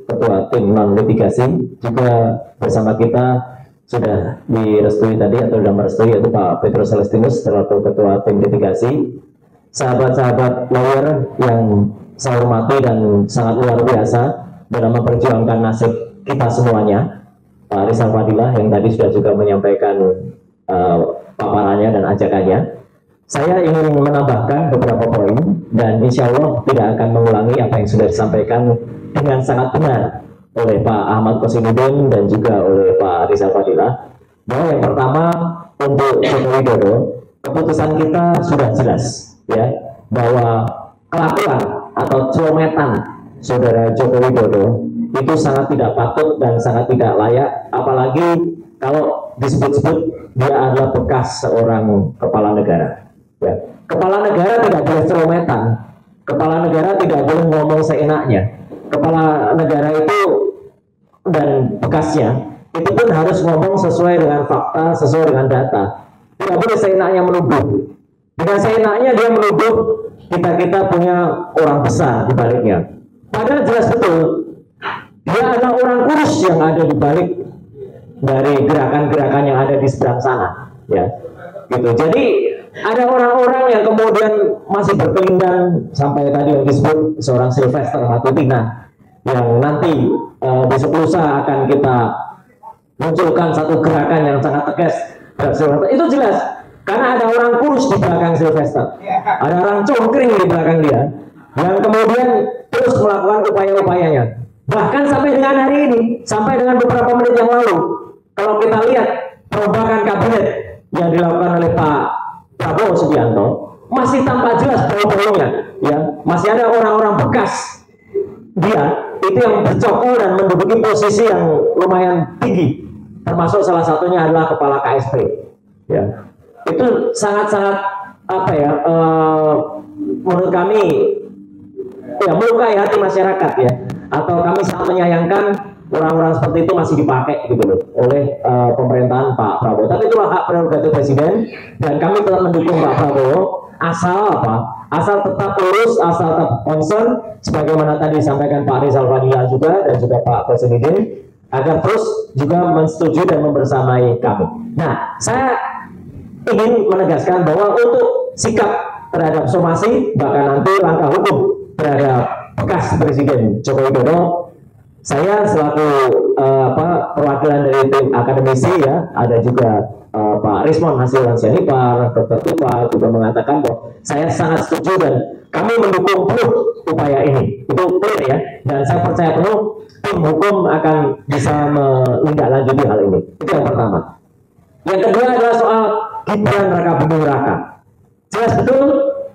Ketua Tim Non Litigasi, juga bersama kita sudah direstui tadi atau sudah merestui, yaitu Pak Petrus Celestinus selaku Ketua Tim Litigasi, sahabat-sahabat lawyer yang saya hormati dan sangat luar biasa dalam memperjuangkan nasib kita semuanya, Pak Rizal Fadilah yang tadi sudah juga menyampaikan paparannya dan ajakannya. Saya ingin menambahkan beberapa poin dan insya Allah tidak akan mengulangi apa yang sudah disampaikan dengan sangat benar oleh Pak Ahmad Kosimudin dan juga oleh Pak Rizal Fadilah. Bahwa yang pertama, untuk Joko Widodo, keputusan kita sudah jelas, ya, bahwa kelakuan atau cometan saudara Joko Widodo itu sangat tidak patut dan sangat tidak layak, apalagi kalau disebut-sebut dia adalah bekas seorang kepala negara. Ya. Kepala negara tidak boleh cerometan, kepala negara tidak boleh ngomong seenaknya. Kepala negara itu dan bekasnya itu pun harus ngomong sesuai dengan fakta, sesuai dengan data. Tidak boleh seenaknya menuduh. Dengan seenaknya dia menuduh kita punya orang besar di baliknya. Padahal jelas betul dia adalah orang kurus yang ada di balik dari gerakan-gerakan yang ada di seberang sana, ya. Gitu. Jadi ada orang-orang yang kemudian masih berkelindang sampai tadi yang disebut seorang Sylvester Matutina yang nanti besok lusa akan kita munculkan satu gerakan yang sangat tegas. Itu jelas karena ada orang kurus di belakang Sylvester, ada orang congkring di belakang dia yang kemudian terus melakukan upaya-upayanya. Bahkan sampai dengan hari ini, sampai dengan beberapa menit yang lalu, kalau kita lihat perombakan kabinet yang dilakukan oleh Pak Prabowo Subianto, masih tampak jelas bau-baunya, ya, masih ada orang-orang bekas dia itu yang bercokol dan menduduki posisi yang lumayan tinggi, termasuk salah satunya adalah kepala KSP, ya. Itu sangat-sangat apa ya, menurut kami ya melukai hati masyarakat, ya, atau kami sangat menyayangkan orang-orang seperti itu masih dipakai gitu loh oleh pemerintahan Pak Prabowo. Tapi itulah hak prerogatif Presiden dan kami tetap mendukung Pak Prabowo asal apa? Asal tetap lurus, asal tetap concern sebagaimana tadi disampaikan Pak Rizal Fadilah juga dan juga Pak Kosimudin, agar terus juga menyetujui dan membersamai kami. Nah, saya ingin menegaskan bahwa untuk sikap terhadap somasi bahkan nanti langkah hukum terhadap bekas Presiden Joko Widodo, saya selaku perwakilan dari tim akademisi ya, ada juga Pak Rismon Hasil Lansianipar, Dr. Tupal juga mengatakan bahwa saya sangat setuju dan kami mendukung penuh upaya ini. Itu clear ya, dan saya percaya penuh tim hukum akan bisa menindaklanjuti hal ini. Itu yang pertama. Yang kedua adalah soal Gibran Raka Buming Raka. Jelas betul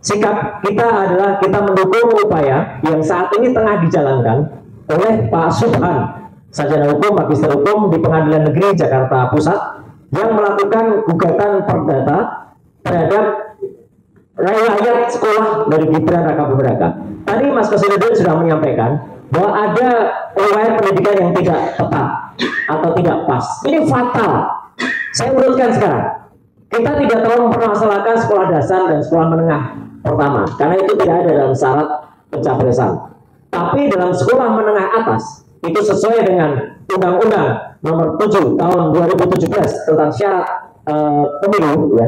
sikap kita adalah kita mendukung upaya yang saat ini tengah dijalankan oleh Pak Subhan, sarjana hukum, magister hukum di Pengadilan Negeri Jakarta Pusat, yang melakukan gugatan perdata terhadap riwayat sekolah dari Gibran Raka Buming Raka. Tadi Mas Kosidudin sudah menyampaikan bahwa ada riwayat pendidikan yang tidak tepat atau tidak pas. Ini fatal. Saya urutkan sekarang. Kita tidak terlalu mempermasalahkan sekolah dasar dan sekolah menengah pertama, karena itu tidak ada dalam syarat pencapresan. Tapi dalam sekolah menengah atas, itu sesuai dengan Undang-Undang Nomor 7 Tahun 2017 tentang syarat pemilu, ya,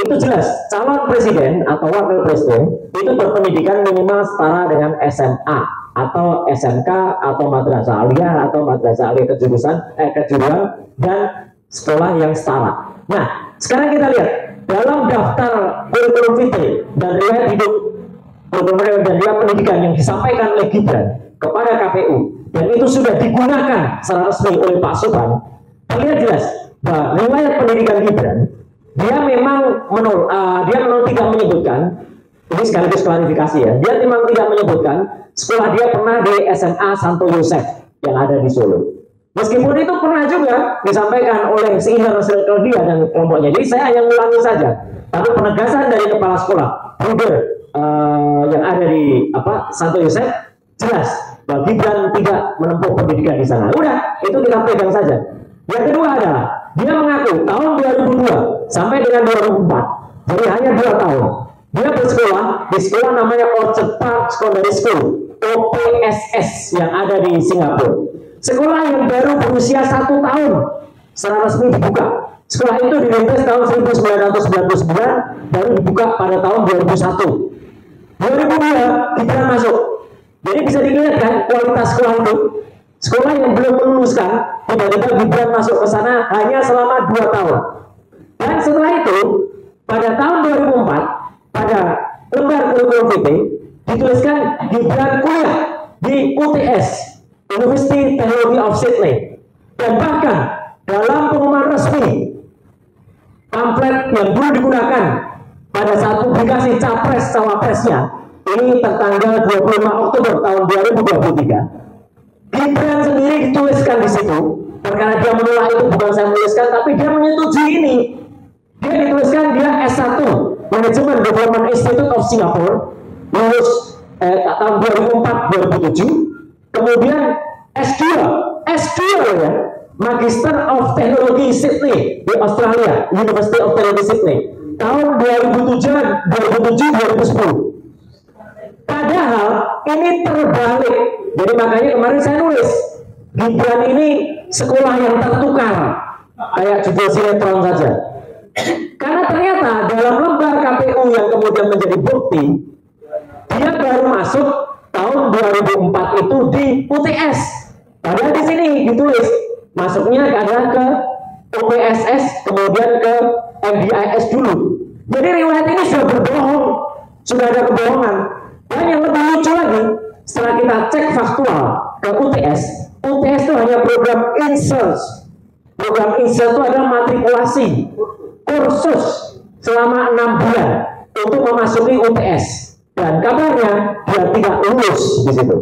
itu jelas calon presiden atau wakil presiden itu berpendidikan minimal setara dengan SMA atau SMK atau madrasah aliyah atau madrasah aliyah kejuruan dan sekolah yang setara. Nah, sekarang kita lihat dalam daftar kurikulum vitae dan riwayat hidup dan riwayat pendidikan yang disampaikan oleh Gibran kepada KPU, dan itu sudah digunakan secara resmi oleh Pak Subhan, terlihat jelas bahwa riwayat pendidikan Gibran dia memang tidak menyebutkan, ini sekaligus klarifikasi ya, dia memang tidak menyebutkan sekolah dia pernah di SMA Santo Yosef yang ada di Solo. Meskipun itu pernah juga disampaikan oleh senior dia dan kelompoknya. Jadi saya hanya mengulangi saja. Tapi penegasan dari kepala sekolah Bruder yang ada di Santo Yosef jelas bahwa Gibran tidak menempuh pendidikan di sana. Udah, itu kita pegang saja. Yang kedua adalah dia mengaku tahun 2002 sampai dengan 2004, jadi hanya 2 tahun. Dia bersekolah di sekolah namanya Orchard Park Secondary School (OPSS) yang ada di Singapura. Sekolah yang baru berusia 1 tahun secara resmi dibuka. Sekolah itu dirintis tahun 1999, baru dibuka pada tahun 2001. 2002 Gibran masuk. Jadi bisa dilihat kan kualitas sekolah itu. Sekolah yang belum meluluskan, tiba-tiba Gibran masuk ke sana hanya selama 2 tahun. Dan setelah itu, pada tahun 2004, pada lembar kurikulum vitae dituliskan Gibran kuliah di UTS, University Technology of Sydney. Dan bahkan dalam pengumuman resmi pamflet yang dulu digunakan pada saat publikasi capres cawapresnya ini tertanggal 25 Oktober tahun 2023, Gibran sendiri dituliskan di situ. Perkara dia menolak itu bukan saya menuliskan, tapi dia menyetujui ini. Dia dituliskan dia S1 Management Development Institute of Singapore, lulus tahun 2004-2007. Kemudian S2 ya, Magister of Technology Sydney di Australia, University of Technology Sydney, tahun 2007-2010. Padahal ini terbalik. Jadi makanya kemarin saya nulis Gibran ini sekolah yang tertukar, kayak judul sinetron saja. Karena ternyata dalam lembar KPU yang kemudian menjadi bukti, dia baru masuk tahun 2004 itu di UTS. Padahal di sini ditulis masuknya adalah ke OPSS, kemudian ke MDIS dulu. Jadi riwayat ini sudah berbohong, sudah ada kebohongan. Dan yang lebih lucu lagi, setelah kita cek faktual ke UTS itu hanya program insert. Program insert itu adalah matrikulasi kursus selama 6 bulan untuk memasuki UTS. Dan kabarnya dia tidak lulus di situ.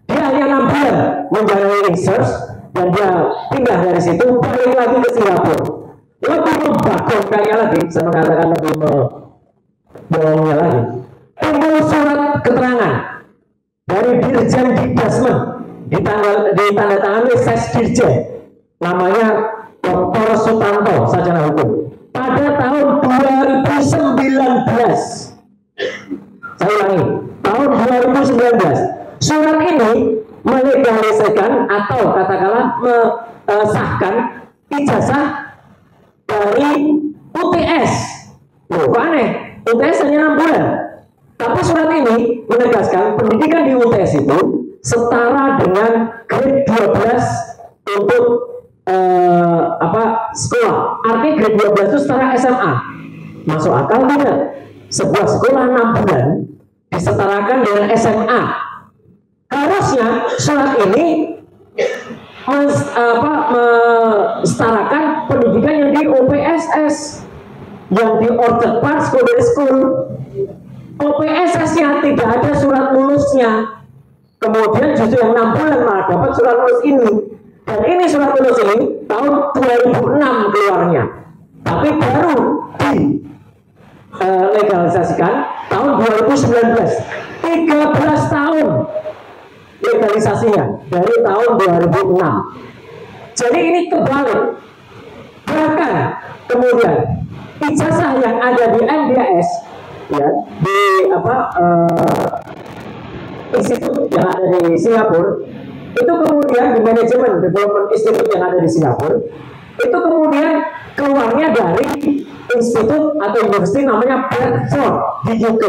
Dia hanya 6 bulan menjalani insert dan dia pindah dari situ balik lagi ke Singapura. Lebih membagongkannya lagi, saya mengatakan lebih bohongnya lagi. Timbul surat keterangan dari Dirjen Dikdasmen ditandatangani Sesdirjen, namanya Dr. Sutanto, sarjana hukum, pada tahun 2019. Saya ulangi, tahun 2019. Surat ini melegalisasikan atau katakanlah sahkan ijazah dari UTS. Loh, kok aneh? UTS hanya 6 bulan. Tapi surat ini menegaskan pendidikan di UTS itu setara dengan grade 12 untuk sekolah. Artinya grade 12 itu setara SMA. Masuk akal tidak? Sebuah sekolah 6 bulan disetarakan dengan SMA. Harusnya surat ini mesetarakan pendidikan yang di OPSS, yang di Orchard Park Secondary School. OPSS-nya tidak ada surat lulusnya, kemudian justru yang 6 bulan malah dapat surat lulus ini. Dan ini surat lulus ini tahun 2006 keluarnya, tapi baru legalisasikan tahun 2019. 13 tahun legalisasinya dari tahun 2006. Jadi ini kebalik. Bahkan kemudian ijazah yang ada di MDS, ya, di institut yang ada di Singapura, itu kemudian di manajemen development institute yang ada di Singapura, itu kemudian keluarnya dari institut atau university namanya Bradford di UK.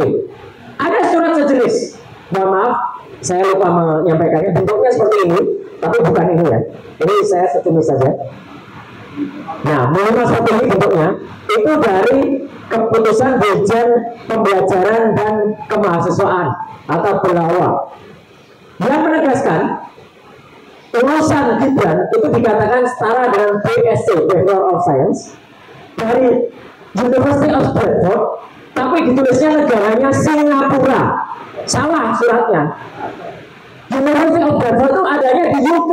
Ada surat sejenis, mohon maaf saya lupa menyampaikannya, bentuknya seperti ini, tapi bukan ini ya, ini saya sejenis saja. Nah, minimal seperti ini bentuknya, itu dari keputusan Dirjen Pembelajaran dan Kemahasiswaan atau BELAWA, yang menegaskan lulusan Gibran itu dikatakan setara dengan BSc, Bachelor of Science, dari University of Bradford, tapi ditulisnya negaranya Singapura. Salah suratnya. University of Bradford itu adanya di UK,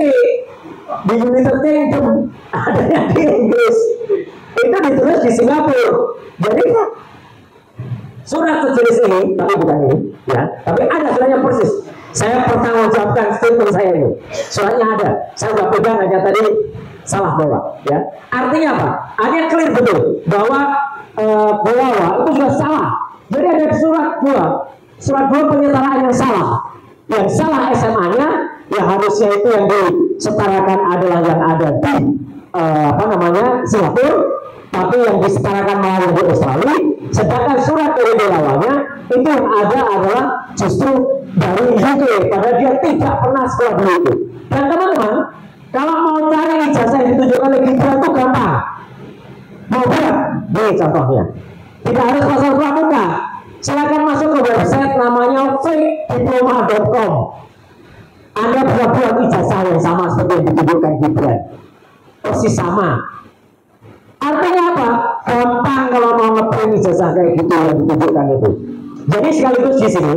di United Kingdom, adanya di Inggris. Itu ditulis di Singapura. Jadi surat sejenis ini, tapi bukan ini, ya, tapi ada suratnya persis. Saya pertanggungjawabkan statement saya ini. Suratnya ada. Saya nggak pegang, hanya tadi salah bawa. Ya. Artinya apa? Artinya clear betul bahwa BELAWA itu sudah salah. Jadi ada surat dua penyetaraan yang salah. Yang salah SMA-nya, yang harusnya itu yang disetarakan adalah yang ada di Singapura, tapi yang disetarakan malah di Australia. Sedangkan surat dari BELAWA-nya itu yang ada adalah justru dari UK, padahal dia tidak pernah sekolah di UK. Dan teman-teman, kalau mau cari ijazah yang ditunjukkan oleh Gibran itu gampang. Mau buat? Ini contohnya. Tidak harus pasal pramuka. Silakan masuk ke website namanya fakediploma.com. Anda bisa buat ijazah yang sama seperti yang ditunjukkan Gibran. Persis sama. Artinya apa? Gampang kalau mau ngeprint ijazah kayak gitu yang ditunjukkan itu. Jadi sekaligus di sini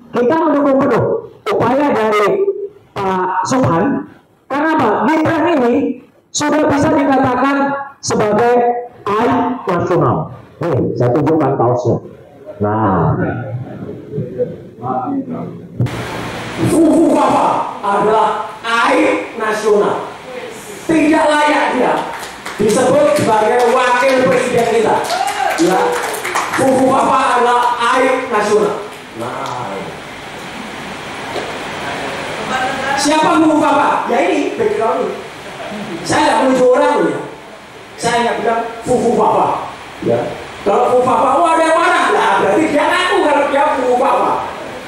kita mendukung penuh upaya dari Pak Subhan, karena apa? Gibran ini sudah bisa dikatakan sebagai aib nasional. Nih, saya tunjukkan kaosnya. Nah, Fufukawa adalah aib nasional. Tidak layak dia disebut sebagai wakil presiden kita. Ya, Fufukawa adalah aib nasional. Nah, siapa Fufukawa? Ya ini background ini. Saya tidak menuju orang loh ya. Saya hanya bilang Fufukawa. Ya. Kalau Fufukawa, oh ada yang marah lah. Berarti dia ngaku kalau dia Fufukawa.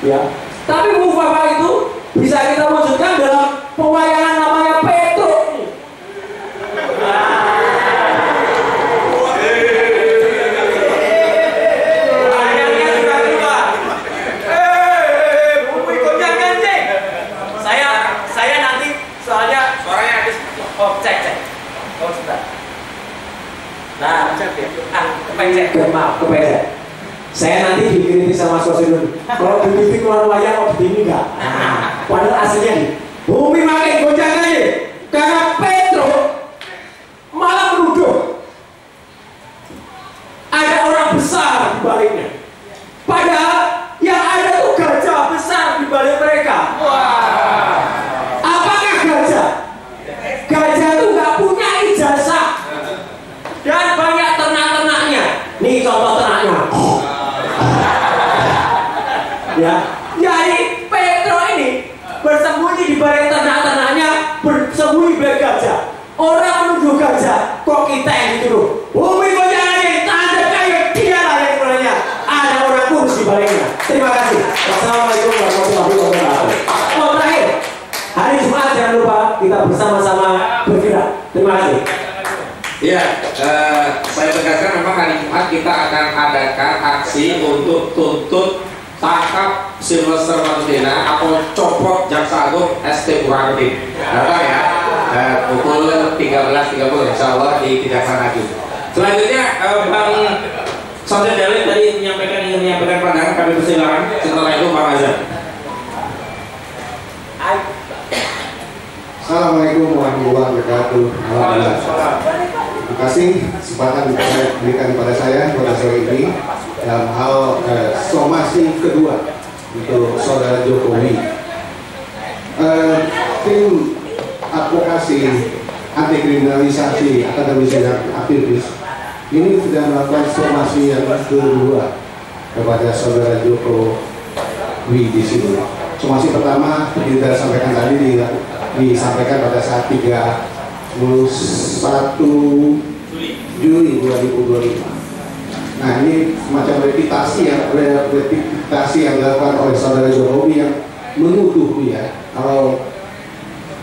Ya. Tapi Fufukawa itu bisa kita wujudkan dalam pewayangan namanya Petro. Saya nanti soalnya suaranya habis. Oh cek. Oh sebentar. Nah, kepecek, maaf, kepecek. Saya nanti dikritik sama Sosirun. Kalau dikritik keluar wayang, kok begini enggak? Nah, padahal aslinya nih, bumi makin goncang aja. Karena Petro malah menuduh ada orang besar di baliknya. Padahal yang ada tuh gajah besar di balik mereka. Wah, apakah gajah? Gajah tuh nggak punya ijazah. Dan banyak ternak-ternaknya. Nih contoh ternaknya. Ya, jadi Petro ini bersama bersembunyi di balik tanah-tanahnya, bersembunyi balik gajah. Orang menuduh gajah, kok kita yang dituduh? Bumi goyangannya, tanda kayu, dialah yang sebenarnya. Ada orang kurus di baliknya. Terima kasih. Wassalamualaikum warahmatullahi wabarakatuh. Oh, terakhir, hari Jumat jangan lupa kita bersama-sama bergerak. Terima kasih. Ya, saya tegaskan memang hari Jumat kita akan adakan aksi untuk tuntut tangkap Sylvester Matutina atau copot Jaksa Agung ST Burhanuddin. Datang ya, pukul 13.30 insya Allah di Kejaksaan Agung. Selanjutnya Bang Saudara Dalil tadi ingin menyampaikan pandangan, kami persilakan. Setelah itu Bang Azhar. Assalamualaikum warahmatullahi wabarakatuh. Terima kasih kesempatan diberikan kepada saya pada sore ini dalam hal somasi kedua untuk saudara Jokowi. Tim advokasi anti kriminalisasi akademisi dan aktivis ini sudah melakukan somasi yang kedua kepada saudara Jokowi di sini. Somasi pertama kita sampaikan tadi disampaikan pada saat 31 Juli 2025. Nah, ini semacam reputasi yang dilakukan oleh saudara Jokowi yang menuduh ya kalau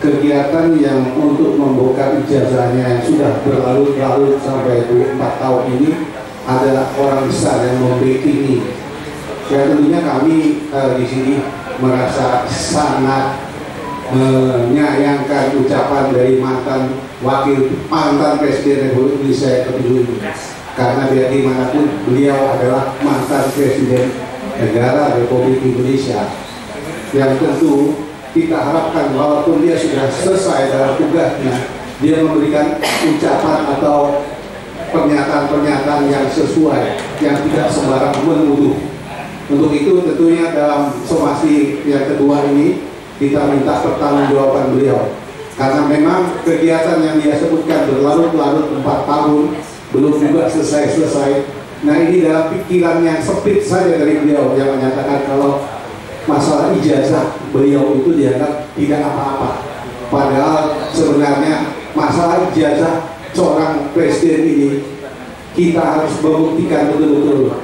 kegiatan yang untuk membongkar ijazahnya yang sudah berlarut-larut sampai 4 tahun ini ada orang besar yang membackingi. Ya tentunya kami di sini merasa sangat menyayangkan ucapan dari mantan Presiden Republik Indonesia ke-7 ini, karena bagaimanapun beliau adalah mantan Presiden Negara Republik Indonesia yang tentu kita harapkan walaupun dia sudah selesai dalam tugasnya, dia memberikan ucapan atau pernyataan-pernyataan yang sesuai, yang tidak sembarang menuduh. Untuk itu tentunya dalam somasi yang kedua ini kita minta pertanggungjawaban beliau, karena memang kegiatan yang dia sebutkan berlarut-larut 4 tahun belum juga selesai. Nah, ini dalam pikiran yang sempit saja dari beliau yang menyatakan kalau masalah ijazah beliau itu dianggap tidak apa-apa, padahal sebenarnya masalah ijazah seorang presiden ini kita harus membuktikan betul-betul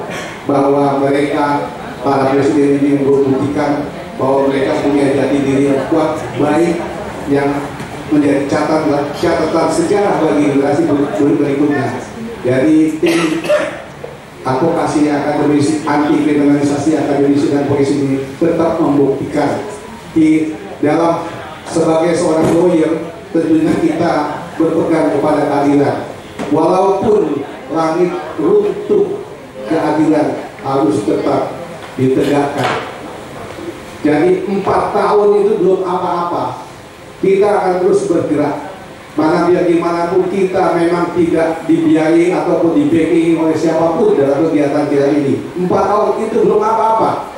bahwa mereka para presiden ini membuktikan bahwa mereka punya jati diri yang kuat, baik, yang menjadi catatan sejarah bagi generasi berikutnya. Jadi tim advokasi akademisi anti kriminalisasi akademisi dan polisi ini tetap membuktikan di dalam sebagai seorang lawyer tentunya kita berpegang kepada keadilan, walaupun langit runtuh, keadilan harus tetap ditegakkan. Jadi 4 tahun itu belum apa-apa, kita akan terus bergerak. Mana biar gimana pun kita memang tidak dibiayai ataupun di-backing oleh siapapun dalam kegiatan kita ini. 4 tahun itu belum apa-apa,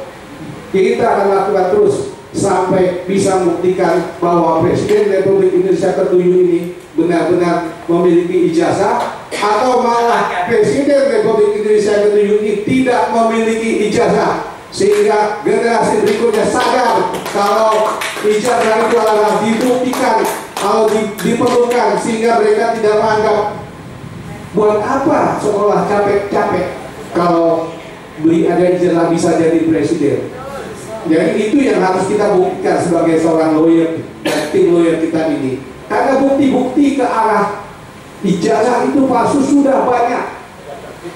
kita akan lakukan terus sampai bisa membuktikan bahwa Presiden Republik Indonesia ke-7 ini benar-benar memiliki ijazah, atau malah Presiden Republik Indonesia ke-7 ini tidak memiliki ijazah, sehingga generasi berikutnya sadar kalau ijazah itu adalah dibuktikan, kalau diperlukan, sehingga mereka tidak menganggap buat apa sekolah capek-capek kalau beli ada ijazah bisa jadi presiden. Jadi itu yang harus kita buktikan sebagai seorang lawyer dan tim lawyer kita ini, karena bukti-bukti ke arah ijazah itu palsu sudah banyak.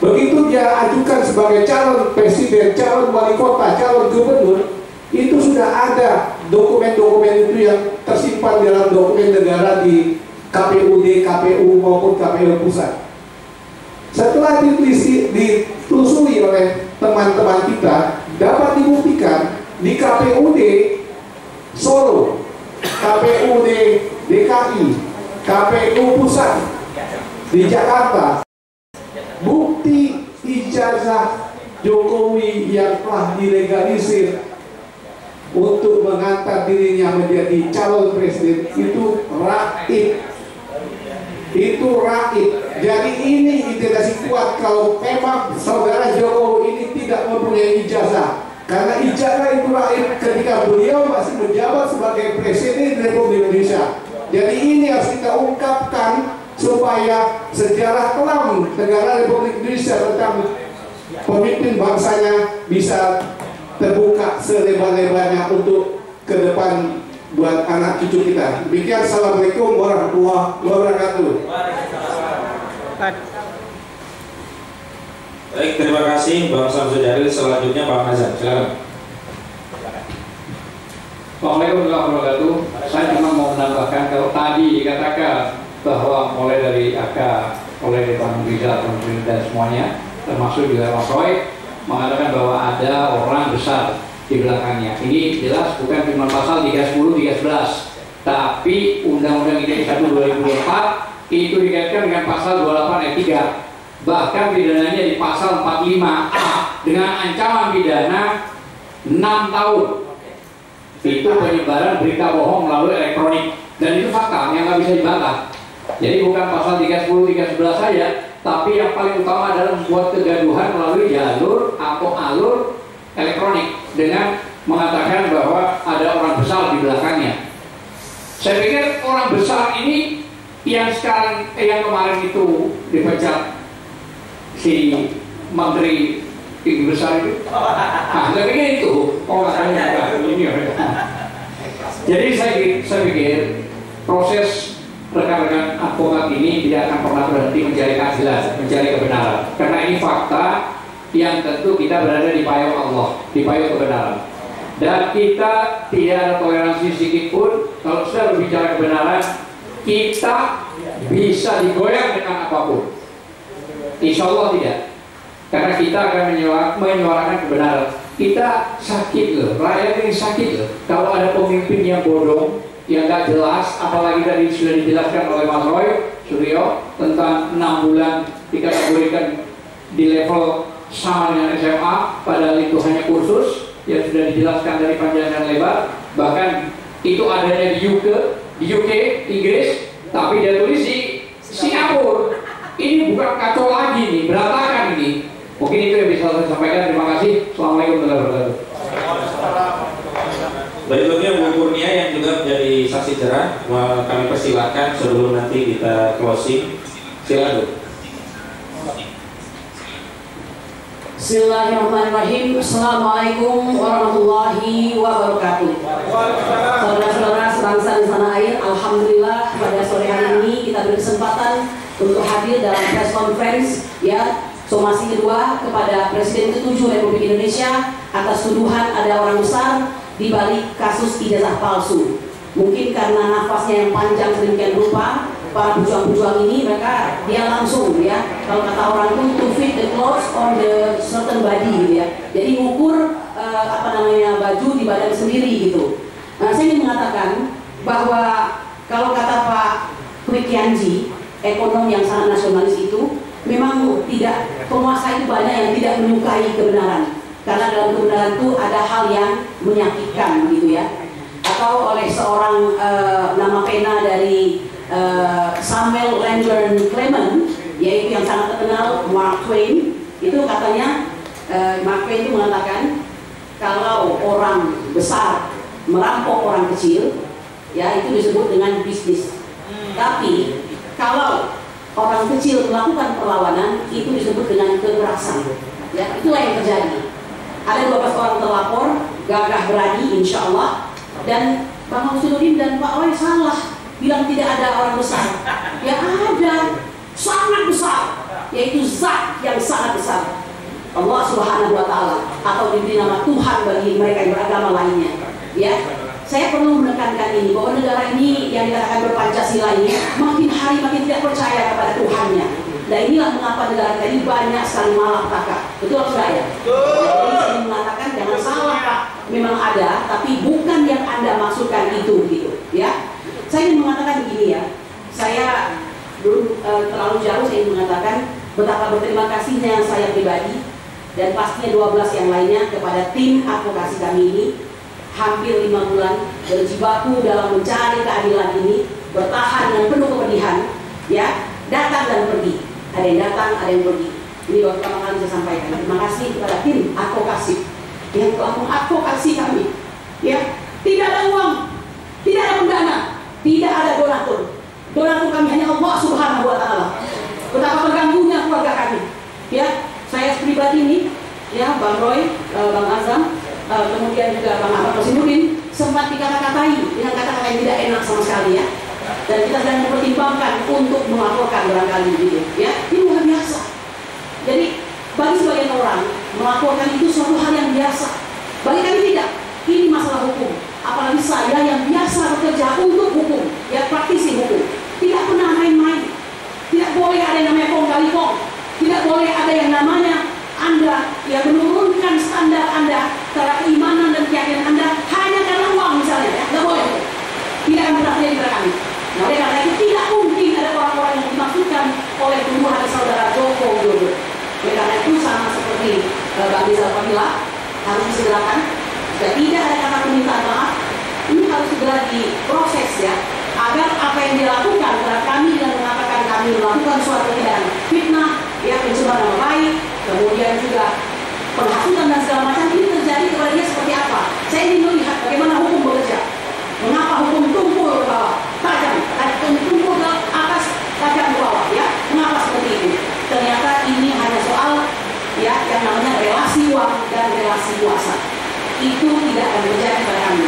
Begitu dia ajukan sebagai calon presiden, calon wali kota, calon gubernur, itu sudah ada dokumen-dokumen itu yang tersimpan dalam dokumen negara di KPUD, KPU maupun KPU pusat. Setelah ditelusuri oleh teman-teman kita, dapat dibuktikan di KPUD Solo, KPUD DKI, KPU pusat di Jakarta, bukti ijazah Jokowi yang telah dilegalisir untuk mengantar dirinya menjadi calon presiden itu raib. Jadi ini indikasi kuat kalau memang saudara Jokowi ini tidak mempunyai ijazah. Karena ijazah itu lahir ketika beliau masih menjabat sebagai Presiden Republik Indonesia. Jadi ini harus kita ungkapkan supaya sejarah kelam negara Republik Indonesia tentang pemimpin bangsanya bisa terbuka selebar-lebarnya untuk ke depan buat anak cucu kita. Demikian, assalamualaikum warahmatullahi wabarakatuh. Baik, terima kasih Bang Samsul Jalil. Selanjutnya Bang Hazan, silakan. Assalamualaikum warahmatullahi wabarakatuh. Saya cuma mau menambahkan, kalau tadi dikatakan bahwa mulai dari AK, mulai dari Bang Rizal, Bang Rizal dan semuanya, termasuk juga Mas Roy, mengatakan bahwa ada orang besar di belakangnya. Ini jelas bukan cuma pasal 310, 311, tapi Undang-Undang ITE 1 2004 itu dikaitkan dengan pasal 28 ayat 3. Bahkan pidananya di pasal 45A dengan ancaman pidana 6 tahun. Itu penyebaran berita bohong melalui elektronik, dan itu fakta yang nggak bisa dibantah. Jadi bukan pasal 310, 311 saja, tapi yang paling utama adalah membuat kegaduhan melalui jalur atau alur elektronik dengan mengatakan bahwa ada orang besar di belakangnya. Saya pikir orang besar ini yang sekarang yang kemarin itu dipecat si menteri tinggi besar itu. Nah, saya pikir itu katanya ini. Jadi saya pikir proses rekan-rekan advokat ini tidak akan pernah berhenti mencari keadilan, mencari kebenaran. Karena ini fakta yang tentu kita berada di payung Allah, di payung kebenaran. Dan kita tidak ada toleransi sedikit pun kalau sudah berbicara kebenaran, kita bisa digoyang dengan apapun. Insya Allah tidak, karena kita akan menyuarakan kebenaran. Kita sakit loh, rakyat ini sakit loh kalau ada pemimpin yang bodoh, yang gak jelas. Apalagi tadi sudah dijelaskan oleh Mas Roy Suryo tentang 6 bulan dikategorikan di level sama dengan SMA, padahal itu hanya kursus yang sudah dijelaskan dari panjang dan lebar. Bahkan itu adanya di UK, Inggris, tapi dia tulis di Singapura. Ini bukan kacau lagi nih, berantakan ini. Mungkin itu yang bisa saya sampaikan. Terima kasih. Assalamualaikum warahmatullahi wabarakatuh. Berikutnya Bu Kurnia yang juga menjadi saksi cerah, kami persilakan sebelum nanti kita closing. Silakan Bu. Bismillahirrahmanirrahim. Assalamualaikum warahmatullahi wabarakatuh. Saudara-saudara sebangsa dan tanah air, alhamdulillah pada sore hari ini kita berkesempatan untuk hadir dalam press conference ya somasi kedua kepada Presiden ke-7 Republik Indonesia atas tuduhan ada orang besar di balik kasus ijazah palsu. Mungkin karena nafasnya yang panjang sedemikian rupa, para pejuang-pejuang ini mereka dia langsung ya, kalau kata orang itu to fit the clothes on the certain body ya. Jadi mengukur baju di badan sendiri gitu. Nah, saya ingin mengatakan bahwa kalau kata Pak Kwikianji, ekonom yang sangat nasionalis itu, memang tidak, penguasa itu banyak yang tidak menyukai kebenaran, karena dalam kebenaran itu ada hal yang menyakitkan gitu ya. Atau oleh seorang nama pena dari Samuel Langdon Clement, yaitu yang sangat terkenal, Mark Twain, itu katanya Mark Twain itu mengatakan kalau orang besar merampok orang kecil ya itu disebut dengan bisnis, tapi kalau orang kecil melakukan perlawanan itu disebut dengan kekerasan. Ya, itulah yang terjadi. Ada 12 orang terlapor, gagah berani insya Allah, dan Bang Hamsuddin dan Pak Roy salah bilang tidak ada orang besar. Ya ada, sangat besar, yaitu zat yang sangat besar, Allah Subhanahu wa Ta'ala, atau diberi nama Tuhan bagi mereka yang beragama lainnya. Ya, saya perlu menekankan ini bahwa negara ini yang dikatakan berpancasila ini makin hari makin tidak percaya kepada Tuhannya. Dan inilah mengapa negara kita ini banyak sekali malapetaka. Betul atau tidak ya? Jadi saya mengatakan jangan salah Pak, memang ada, tapi bukan yang Anda maksudkan itu gitu. Ya, saya ingin mengatakan begini ya. Saya belum terlalu jauh saya ingin mengatakan betapa berterima kasihnya saya pribadi dan pastinya 12 yang lainnya kepada tim advokasi kami ini. Hampir 5 bulan berjibaku dalam mencari keadilan ini, bertahan dengan penuh kepedihan, ya, datang dan pergi, ada yang datang, ada yang pergi. Ini baru pertama kali saya sampaikan. Terima kasih kepada tim advokasi yang telah mengadvokasi kami. Ya, tidak ada uang, tidak ada pendana, tidak ada donatur. Donatur kami hanya Allah Subhanahu wa Ta'ala. Betapa terganggunya keluarga kami. Ya, saya pribadi ini, ya, Bang Roy, Bang Azam, kemudian juga Bang Ahmad Rosimuddin sempat dikata-katai dengan kata-kata yang tidak enak sama sekali, ya. Dan kita sedang mempertimbangkan untuk melaporkan barangkali gitu, ya. Ini luar biasa. Jadi bagi sebagian orang melaporkan itu suatu hal yang biasa. Bagi kami tidak. Ini masalah hukum. Apalagi saya yang biasa bekerja untuk hukum, ya, praktisi hukum, tidak pernah main-main. Tidak boleh ada yang namanya kong kali kong. Tidak boleh ada yang namanya Anda yang menurunkan standar Anda terhadap keimanan dan keyakinan Anda hanya karena uang misalnya, ya. Tidak boleh. Tidak akan pernah terjadi pada kami. Nah, oleh karena itu tidak mungkin ada orang-orang yang dimaksudkan oleh tuduhan saudara Joko Widodo. Oleh karena itu sama seperti Bang Rizal Fadila harus disegerakan. Jika tidak ada kata permintaan maaf, ini harus segera diproses, ya, agar apa yang dilakukan terhadap kami dengan mengatakan kami melakukan suatu tindakan fitnah, ya, pencemaran nama baik, kemudian juga penghasutan dan segala macam ini terjadi kepada dia seperti apa. Saya ingin melihat bagaimana hukum bekerja. Mengapa hukum tumpul ke bawah, tajam, tumpul ke atas, tajam ke bawah, ya? Mengapa seperti itu? Ternyata ini hanya soal, ya, yang namanya relasi uang dan relasi kuasa. Itu tidak akan terjadi pada kami.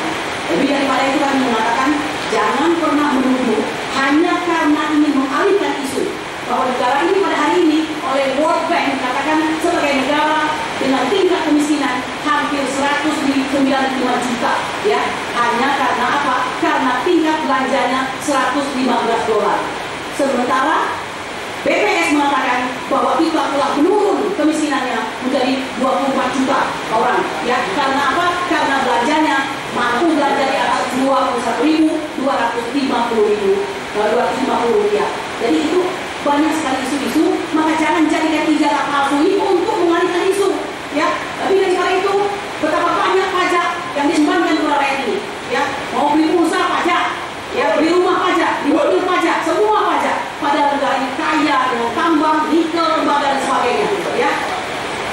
Lebih daripada itu kami mengatakan jangan pernah menuduh hanya karena ingin mengalihkan isu bahwa negara ini pada hari ini oleh World Bank dikatakan sebagai negara dengan tingkat kemiskinan hampir 195 juta, ya, hanya karena apa? Karena tingkat belanjanya $115. Sementara BPS mengatakan bahwa kita telah menurun kemiskinannya menjadi 24 juta orang, ya. Karena apa? Karena belanjanya mampu belanja di atas 21.250 rupiah. Jadi itu banyak sekali isu-isu, maka jangan jadikan ijazah palsu ini untuk mengalihkan isu, ya. Lebih daripada itu, betapa banyak pajak yang diembankan kepada rakyat ini, ya. Mau beli pulsa pajak, ya, beli rumah pajak, di mobil pajak, semua pajak. Padahal negara ini kaya dengan tambang, nikel, tembaga dan sebagainya, ya.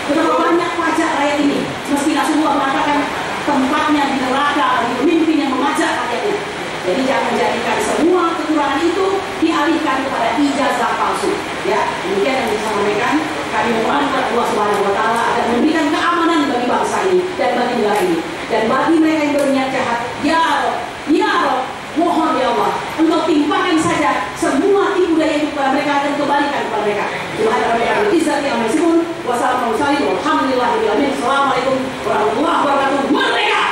Betapa banyak pajak rakyat ini, meski Rasulullah mengatakan tempatnya di neraka bagi pemimpin yang memajak rakyatnya. Jadi jangan jadikan semua kekurangan itu dialihkan kepada ijazah palsu, ya. Demikian yang bisa sampaikan. Kami mohon kepada Allah Subhanahu wa Ta'ala agar memberikan keamanan bagi bangsa ini dan bagi negara ini. Dan bagi mereka yang berniat jahat, ya Rob, ya Rob, mohon ya Allah, Engkau timpakan saja semua tipu daya itu kepada mereka dan kembalikan kepada mereka. Tuhan mereka izzati amma yasifun. Wassalamualaikum warahmatullahi wabarakatuh. Assalamualaikum warahmatullahi wabarakatuh. Merdeka!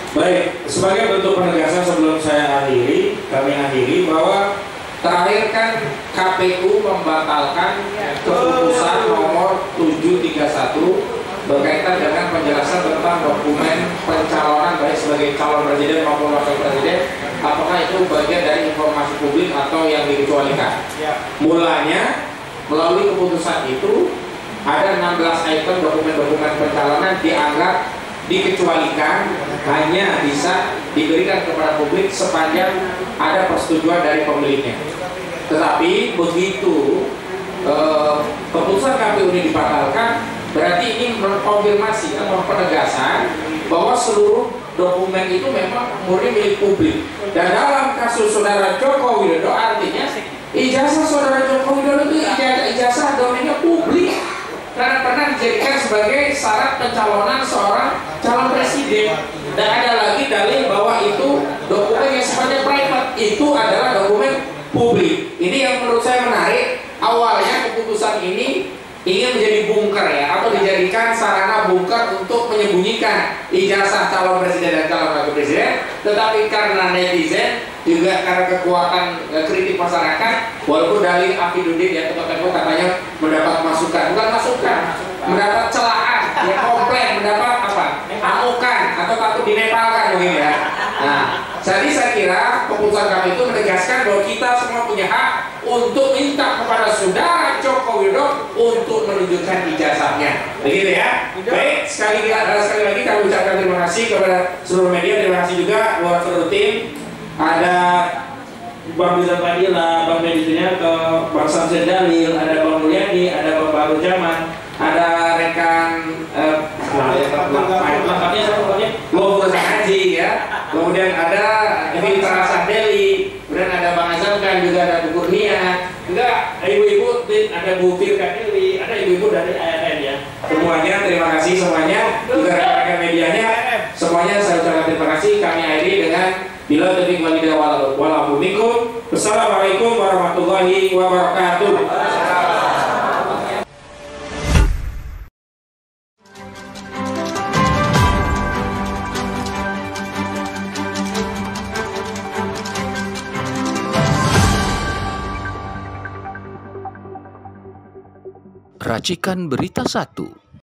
Baik, sebagai bentuk penegasan sebelum saya kami akhiri bahwa terakhir kan KPU membatalkan keputusan nomor 731 berkaitan dengan penjelasan tentang dokumen pencalonan baik sebagai calon presiden maupun wakil presiden, apakah itu bagian dari informasi publik atau yang dikecualikan. Mulanya melalui keputusan itu ada 16 item dokumen-dokumen pencalonan dianggap dikecualikan, hanya bisa diberikan kepada publik sepanjang ada persetujuan dari pemiliknya. Tetapi begitu keputusan KPU ini dibatalkan, berarti ini mengkonfirmasi atau penegasan bahwa seluruh dokumen itu memang murni milik publik. Dan dalam kasus saudara Joko Widodo, artinya ijazah saudara Joko Widodo itu ijazah domainnya publik, karena pernah dijadikan sebagai syarat pencalonan seorang calon presiden. Dan ada lagi dalil bahwa itu dokumen yang sifatnya private, itu adalah dokumen publik. Ini yang menurut saya menarik. Awalnya keputusan ini ingin menjadi bunker, ya, atau dijadikan sarana bunker untuk menyembunyikan ijazah calon presiden dan calon wakil presiden. Tetapi karena netizen juga karena kekuatan kritik masyarakat, walaupun dalil Afidudin yang ketua katanya mendapat masukan, bukan masukan, mendapat celaan, ya, komplain, mendapat apa? Amukan atau takut dinepalkan mungkin, ya. Nah, jadi saya kira keputusan kami itu menegaskan bahwa kita semua punya hak untuk minta kepada saudara Joko Widodo untuk menunjukkan ijazahnya, begitu ya. Baik, sekali lagi kami ucapkan terima kasih kepada seluruh media, terima kasih juga buat seluruh tim. Ada Bang Rizal Fadila, Bang Medisnya, ke Bang Samsir Dalil, ada Bang Mulyadi, ada Bang baru zaman. Ada rekan Lofus Haji ya, kemudian ada Fitra Sadeli, kemudian ada Bang Azamkan, juga ada Bu Kurnia, enggak ibu-ibu, ada Bu Firka Deli, ada ibu-ibu dari ARN ya. Semuanya terima kasih semuanya, juga rekan-rekan medianya, semuanya saya ucapkan terima kasih. Kami akhiri dengan bila taufiq wal hidayah wal minkum. Wassalamualaikum warahmatullahi wabarakatuh. Racikan Berita 1.